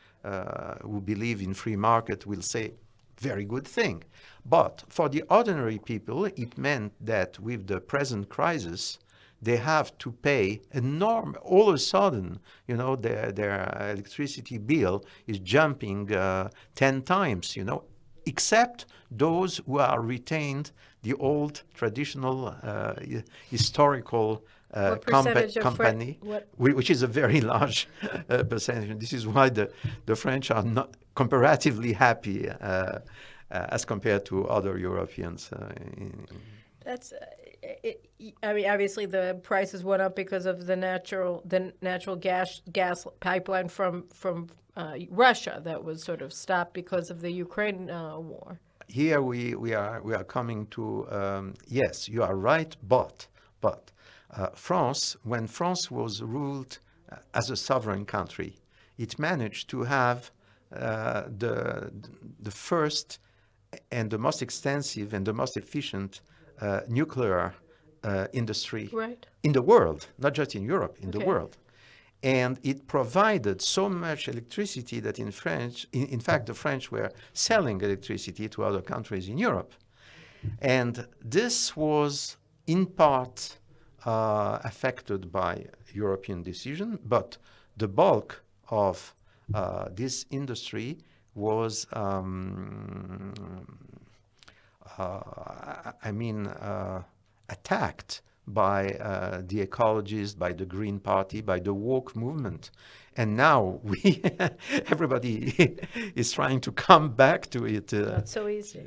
who believe in free market will say, very good thing. But for the ordinary people, it meant that with the present crisis, they have to pay enormous, all of a sudden, their electricity bill is jumping 10 times, except those who are retained the old traditional historical company, which is a very large percentage. This is why the French are not comparatively happy as compared to other Europeans.
That's. I mean, obviously the prices went up because of the natural gas pipeline from Russia that was sort of stopped because of the Ukraine war.
Here we are coming to yes, you are right, but France, when France was ruled as a sovereign country, it managed to have the first and the most extensive and the most efficient nuclear industry in the world, not just in Europe, in the world. And it provided so much electricity that in fact, the French were selling electricity to other countries in Europe. And this was in part affected by European decision, but the bulk of this industry was attacked by the ecologists, by the Green Party, by the woke movement. And now everybody is trying to come back to it.
Not so easy.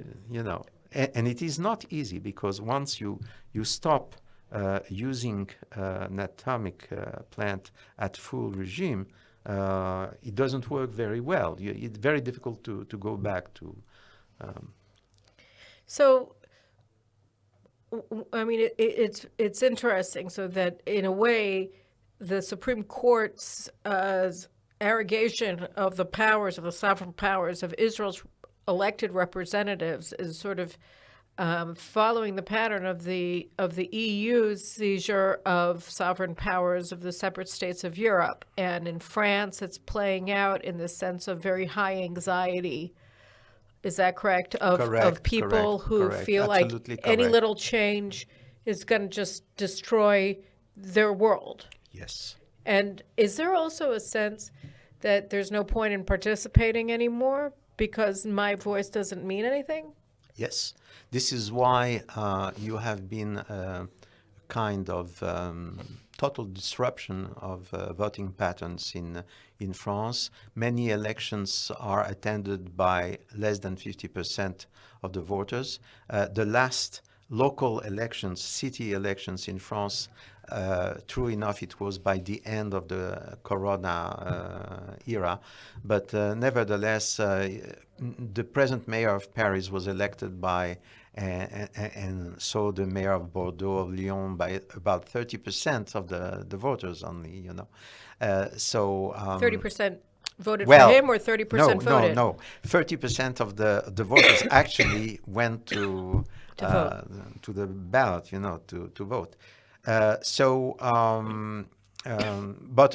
And it is not easy, because once you stop using an atomic plant at full regime, it doesn't work very well. It's very difficult to go back to.
So, I mean, it's interesting. So that in a way, the Supreme Court's arrogation of the powers of the sovereign powers of Israel's elected representatives is sort of following the pattern of the EU's seizure of sovereign powers of the separate states of Europe. And in France, it's playing out in the sense of very high anxiety. Is that correct? Of people who feel
Absolutely
like any
correct.
little change is going to just destroy their world.
Yes.
And is there also a sense that there's no point in participating anymore because my voice doesn't mean anything?
Yes. This is why you have been kind of total disruption of voting patterns in France. Many elections are attended by less than 50% of the voters. The last local elections, city elections in France, true enough, it was by the end of the Corona era, but nevertheless, the present mayor of Paris was elected by and so the mayor of Bordeaux, of Lyon, by about 30% of the voters only,
30% voted
well,
for him or 30% voted?
No. 30% of the voters actually went to
vote.
to the ballot, to vote. But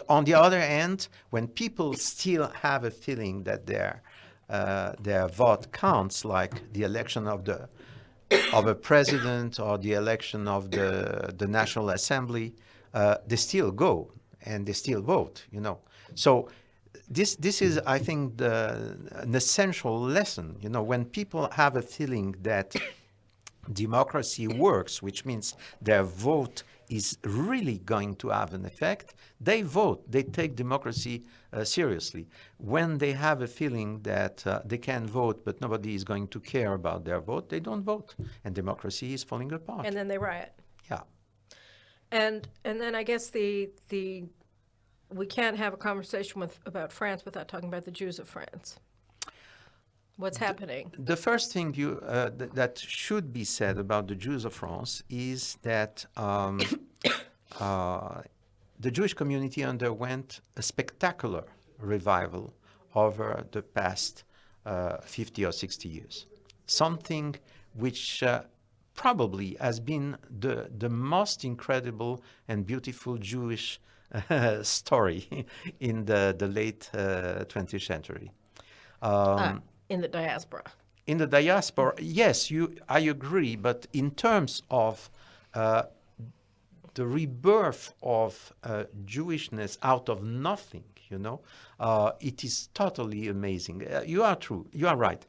on the other hand, when people still have a feeling that their vote counts, like the election of a president or the election of the National Assembly, they still go and they still vote, So this is, I think, an essential lesson. When people have a feeling that democracy works, which means their vote is really going to have an effect, they vote. They take democracy seriously. When they have a feeling that they can vote, but nobody is going to care about their vote, they don't vote, and democracy is falling apart.
And then they riot.
Yeah.
And then I guess we can't have a conversation about France without talking about the Jews of France. What's happening?
The first thing that should be said about the Jews of France is that the Jewish community underwent a spectacular revival over the past 50 or 60 years. Something which probably has been the most incredible and beautiful Jewish story in the late 20th century.
In the diaspora.
In the diaspora, yes, I agree, but in terms of the rebirth of Jewishness out of nothing, it is totally amazing. You are right.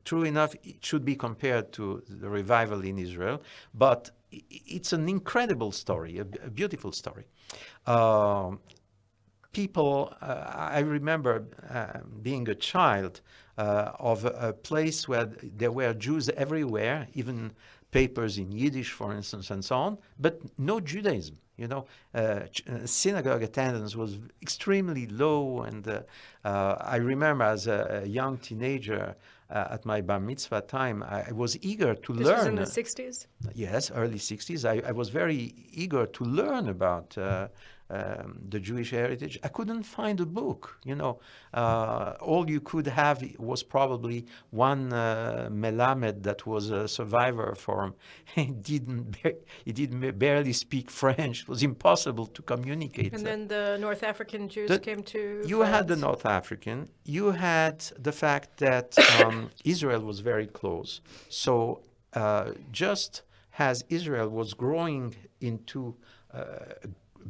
True enough, it should be compared to the revival in Israel, but it's an incredible story, a beautiful story. People, I remember being a child of a place where there were Jews everywhere, even papers in Yiddish, for instance, and so on, but no Judaism. Synagogue attendance was extremely low, and I remember as a young teenager at my bar mitzvah time, I was eager to learn.
This was in the 60s?
Yes, early 60s. I was very eager to learn about the Jewish heritage. I couldn't find a book, all you could have was probably one Melamed that was a survivor for he didn't barely speak French. It was impossible to communicate.
And then the North African Jews came to
You
France.
had the North African. You had the fact that Israel was very close. So just as Israel was growing into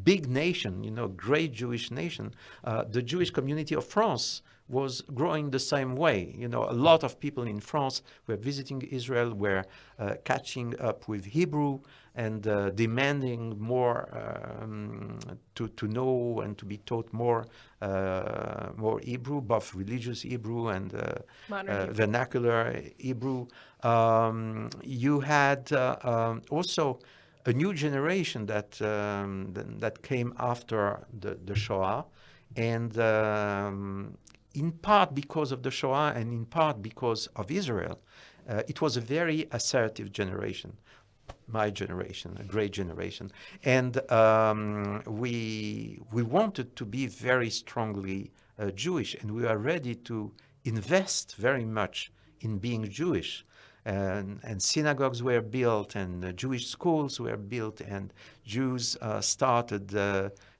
big nation, great Jewish nation, the Jewish community of France was growing the same way. A lot of people in France were visiting Israel, were catching up with Hebrew and demanding more to know and to be taught more Hebrew, both religious Hebrew and vernacular Hebrew. You had also a new generation that came after the Shoah, and in part because of the Shoah and in part because of Israel, it was a very assertive generation, my generation, a great generation, and we wanted to be very strongly Jewish, and we are ready to invest very much in being Jewish. And synagogues were built, and Jewish schools were built, and Jews started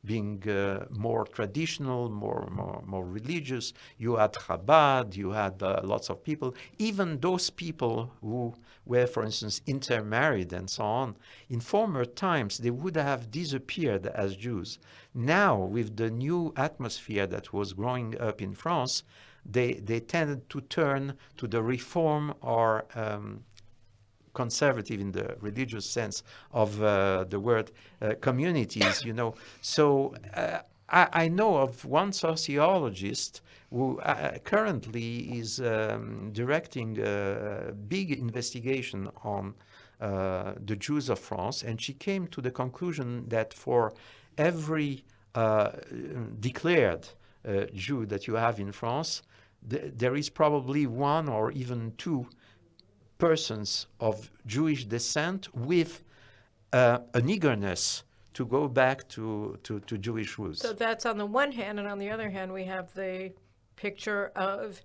being more traditional, more religious. You had Chabad, you had lots of people. Even those people who were, for instance, intermarried and so on, in former times, they would have disappeared as Jews. Now, with the new atmosphere that was growing up in France, they tended to turn to the reform or conservative in the religious sense of the word communities, So I know of one sociologist who currently is directing a big investigation on the Jews of France, and she came to the conclusion that for every declared Jew that you have in France, there is probably one or even two persons of Jewish descent with an eagerness to go back to Jewish roots.
So that's on the one hand, and on the other hand, we have the picture of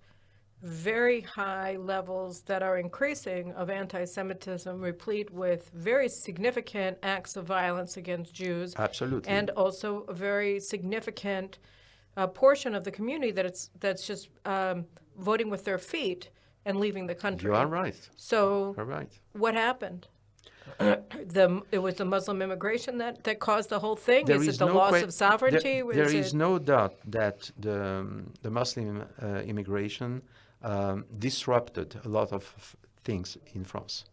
very high levels that are increasing of anti-Semitism, replete with very significant acts of violence against Jews.
Absolutely.
And also a very significant portion of the community that's just voting with their feet and leaving the country.
You are right.
So
You're right.
what happened? It was the Muslim immigration that caused the whole thing? Is it the loss of sovereignty?
There is no doubt that the Muslim immigration disrupted a lot of things in France.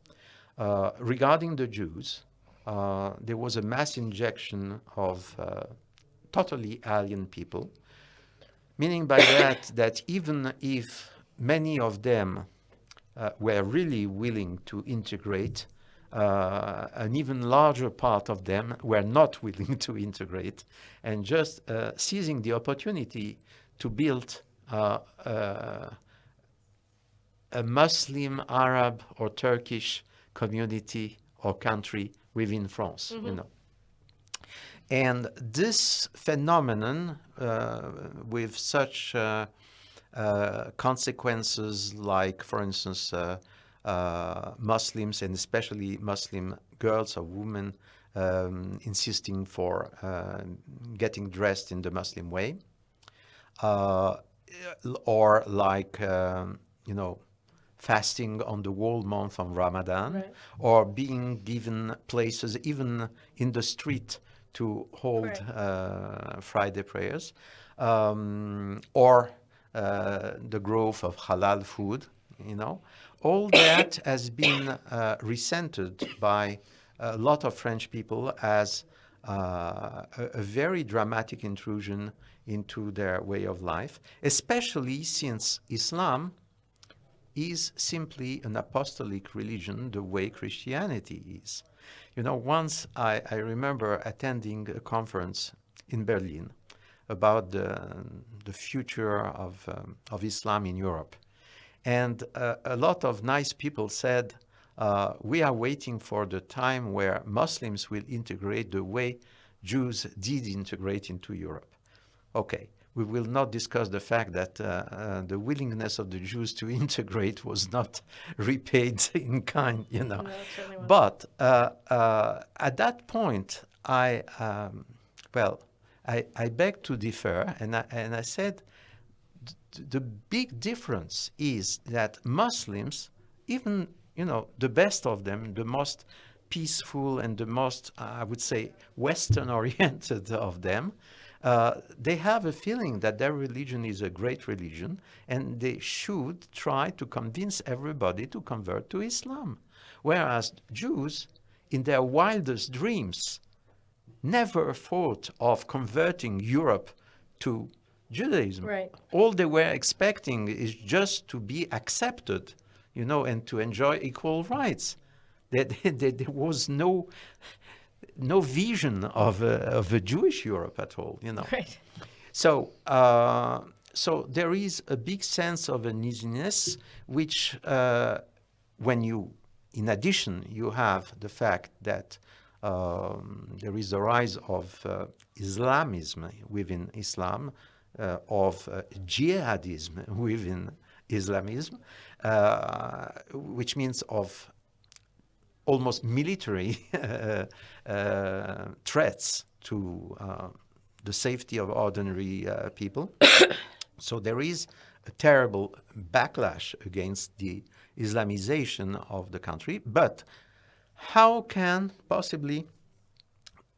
Regarding the Jews, there was a mass injection of totally alien people, meaning by that even if many of them were really willing to integrate, an even larger part of them were not willing to integrate, and just seizing the opportunity to build a Muslim, Arab, or Turkish community or country within France, And this phenomenon, with such consequences like, for instance, Muslims, and especially Muslim girls or women, insisting for getting dressed in the Muslim way, or like, fasting on the whole month of Ramadan,
Right.
or being given places even in the street to hold
Right.
Friday prayers, or the growth of halal food, all that has been resented by a lot of French people as a very dramatic intrusion into their way of life, especially since Islam is simply an apostolic religion the way Christianity is. Once I remember attending a conference in Berlin about the future of Islam in Europe. And a lot of nice people said, we are waiting for the time where Muslims will integrate the way Jews did integrate into Europe. Okay, we will not discuss the fact that the willingness of the Jews to integrate was not repaid in kind,
No, it certainly wasn't.
But at that point, I beg to differ, and I said, the big difference is that Muslims, even, the best of them, the most peaceful and the most, I would say, Western-oriented of them, they have a feeling that their religion is a great religion, and they should try to convince everybody to convert to Islam. Whereas Jews, in their wildest dreams, never thought of converting Europe to Judaism.
Right.
All they were expecting is just to be accepted, and to enjoy equal rights. There was no no vision of a Jewish Europe at all, you know.
Right.
So, so there is a big sense of uneasiness, which when you, in addition, you have the fact that there is a rise of Islamism within Islam, of jihadism within Islamism, which means of almost military threats to the safety of ordinary people. So there is a terrible backlash against the Islamization of the country. But how can possibly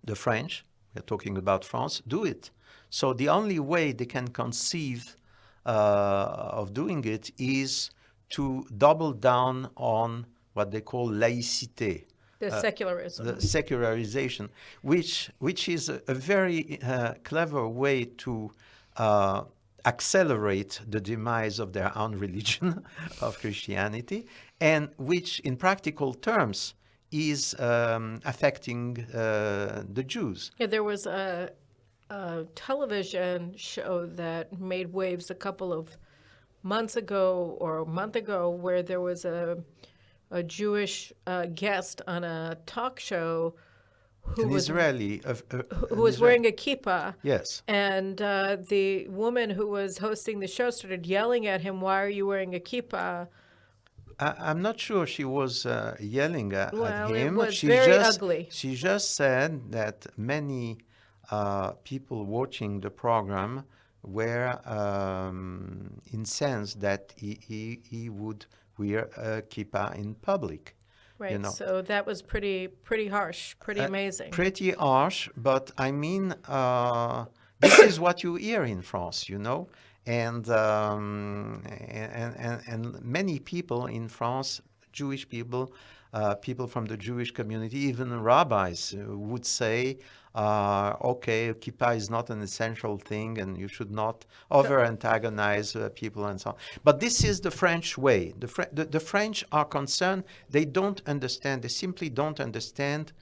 the French, we're talking about France, do it? So the only way they can conceive of doing it is to double down on what they call laïcité.
The secularism.
The secularization, which is a very clever way to accelerate the demise of their own religion, of Christianity, and which in practical terms is affecting the Jews.
Yeah, there was a television show that made waves a couple of months ago or a month ago where there was a Jewish guest on a talk show who was
Israeli,
who was wearing a kippah.
Yes.
And the woman who was hosting the show started yelling at him, "Why are you wearing a kippah?"
I'm not sure she was yelling at him.
It was very ugly.
She just said that many people watching the program were incensed that he would wear a kippah in public.
Right.
You know.
So that was pretty harsh, pretty amazing.
Pretty harsh, but I mean, this is what you hear in France, you know, and many people in France, Jewish people, people from the Jewish community, even rabbis would say, okay, kippah is not an essential thing and you should not over-antagonize people and so on. But this is the French way. The French are concerned. They don't understand. They simply don't understand.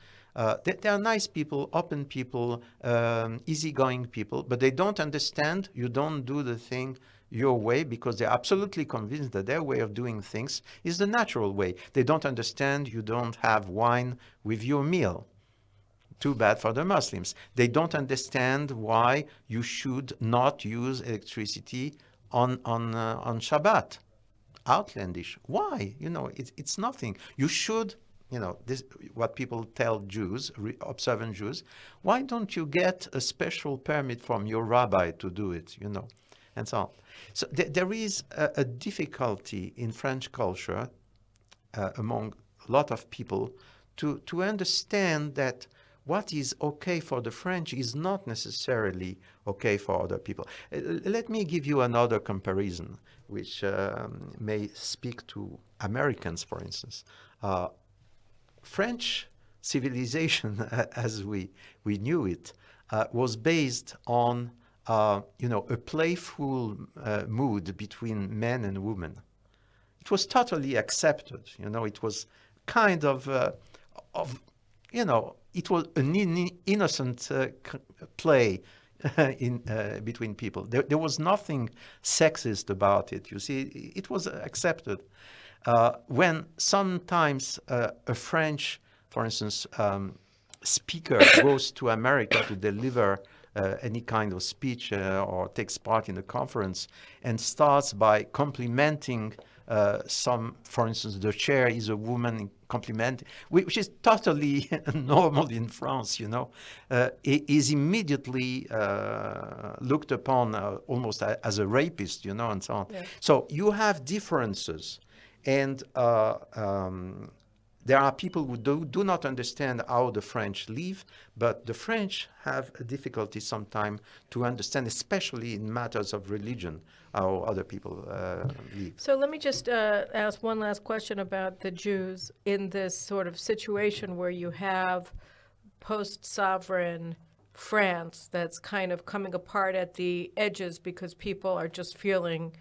They are nice people, open people, easygoing people, but they don't understand you don't do the thing your way because they're absolutely convinced that their way of doing things is the natural way. They don't understand you don't have wine with your meal. Too bad for the Muslims. They don't understand why you should not use electricity on Shabbat. Outlandish. Why? You know, it's nothing. You should, you know, this what people tell Jews, observant Jews. Why don't you get a special permit from your rabbi to do it? You know, and so on. So there is a difficulty in French culture among a lot of people to understand that what is okay for the French is not necessarily okay for other people. Let me give you another comparison, which may speak to Americans, for instance. French civilization, as we knew it, was based on you know, a playful mood between men and women. It was totally accepted. You know, it was kind of you know, it was an innocent play between people. There was nothing sexist about it. You see, it was accepted. When sometimes a French, for instance, speaker goes to America to deliver any kind of speech or takes part in a conference and starts by complimenting some, for instance, the chair is a woman, compliment, which is totally normal in France, you know, is immediately looked upon almost as a rapist, you know, and so on. Yeah. So you have differences, and there are people who do not understand how the French live, but the French have a difficulty sometimes to understand, especially in matters of religion, how other people live.
So let me just ask one last question about the Jews in this sort of situation where you have post-sovereign France that's kind of coming apart at the edges because people are just feeling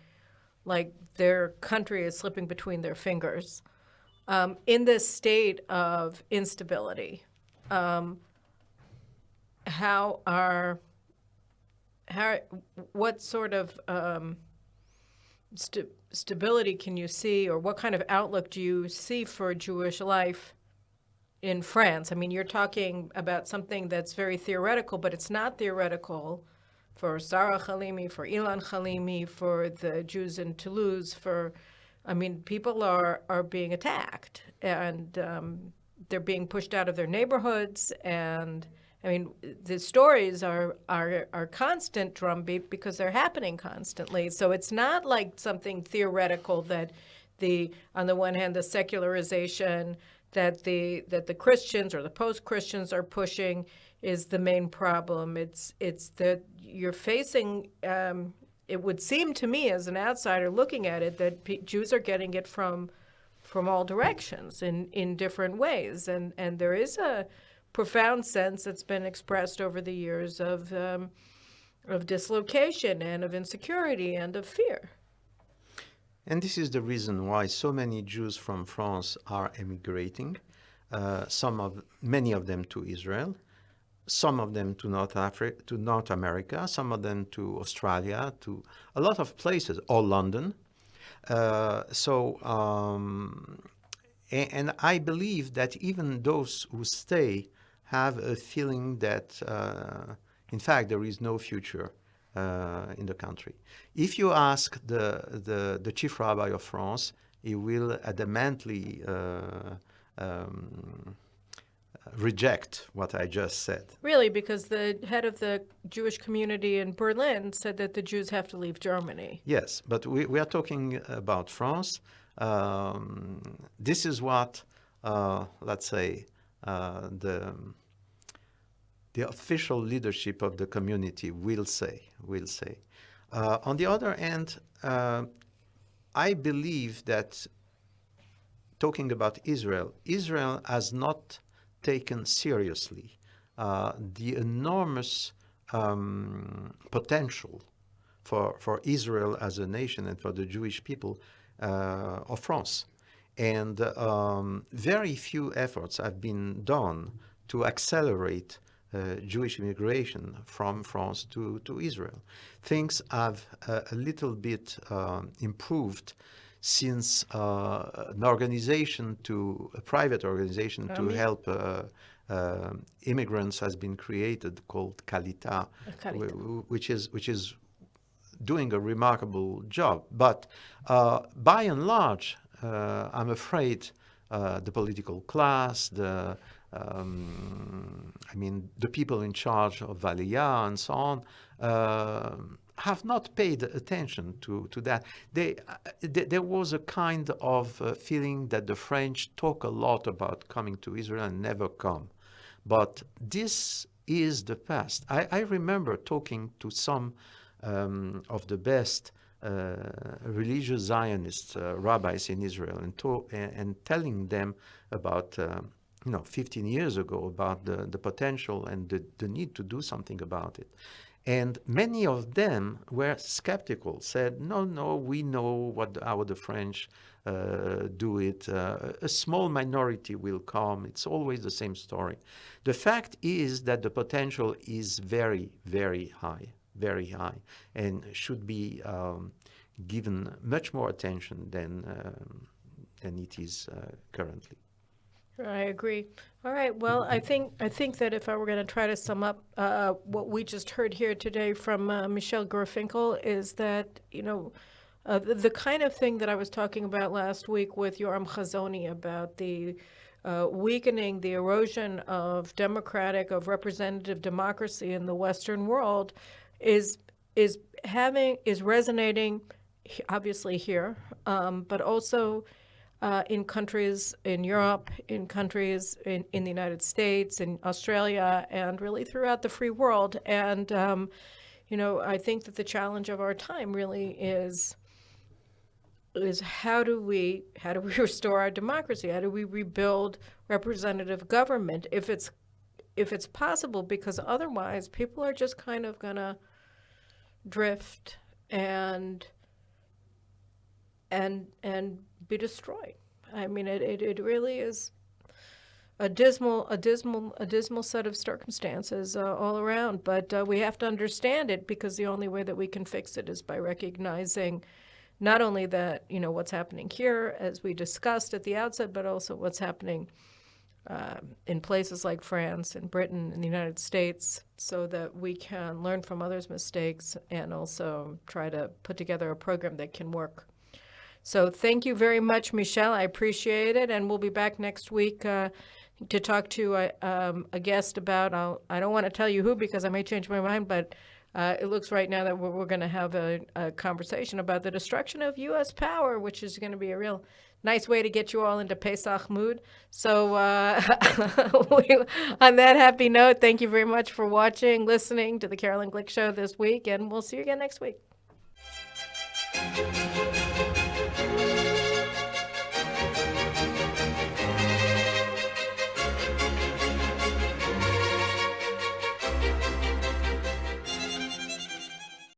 like their country is slipping between their fingers. In this state of instability, how what sort of stability can you see, or what kind of outlook do you see for Jewish life in France? I mean, you're talking about something that's very theoretical, but it's not theoretical for Sarah Halimi, for Ilan Halimi, for the Jews in Toulouse, I mean, people are being attacked, and they're being pushed out of their neighborhoods, and I mean, the stories are constant drumbeat because they're happening constantly. So it's not like something theoretical that on the one hand, the secularization that the Christians or the post-Christians are pushing is the main problem. It's that you're facing. It would seem to me, as an outsider looking at it, that Jews are getting it from all directions in different ways, and there is a profound sense that's been expressed over the years of dislocation and of insecurity and of fear.
And this is the reason why so many Jews from France are emigrating, many of them to Israel, some of them to North America, some of them to Australia, to a lot of places, or London. And I believe that even those who stay have a feeling that, in fact, there is no future in the country. If you ask the chief rabbi of France, he will adamantly reject what I just said.
Really, because the head of the Jewish community in Berlin said that the Jews have to leave Germany.
Yes, but we are talking about France. This is what, let's say, the official leadership of the community will say. On the other hand, I believe that, talking about Israel has not taken seriously the enormous potential for Israel as a nation and for the Jewish people of France. And very few efforts have been done to accelerate Jewish immigration from France to Israel. Things have a little bit improved since a private organization to help immigrants has been created, called Kalita, which is doing a remarkable job. But by and large, I'm afraid the political class, the people in charge of Aliyah and so on, have not paid attention to that. There was a kind of feeling that the French talk a lot about coming to Israel and never come. But this is the past. I remember talking to some of the best religious Zionist rabbis in Israel and telling them about 15 years ago about the potential and the need to do something about it. And many of them were skeptical, said, no, we know how the French do it. A small minority will come. It's always the same story. The fact is that the potential is very, very high, and should be given much more attention than it is currently.
I agree. All right. Well, I think that if I were going to try to sum up what we just heard here today from Michel Gurfinkel is that, the kind of thing that I was talking about last week with Yoram Chazoni about the weakening, the erosion of representative democracy in the Western world is resonating, obviously here, but also in countries in Europe, in countries in the United States, in Australia, and really throughout the free world. And, I think that the challenge of our time really is how do we restore our democracy? How do we rebuild representative government if it's possible? Because otherwise, people are just kind of gonna drift and be destroyed. I mean, it really is a dismal set of circumstances all around. But we have to understand it, because the only way that we can fix it is by recognizing not only that, what's happening here, as we discussed at the outset, but also what's happening in places like France and Britain and the United States, so that we can learn from others' mistakes and also try to put together a program that can work. So thank you very much, Michel. I appreciate it. And we'll be back next week to talk to a guest about, I don't want to tell you who because I may change my mind, but it looks right now that we're going to have a conversation about the destruction of U.S. power, which is going to be a real nice way to get you all into Pesach mood. So on that happy note, thank you very much for watching, listening to the Caroline Glick Show this week, and we'll see you again next week.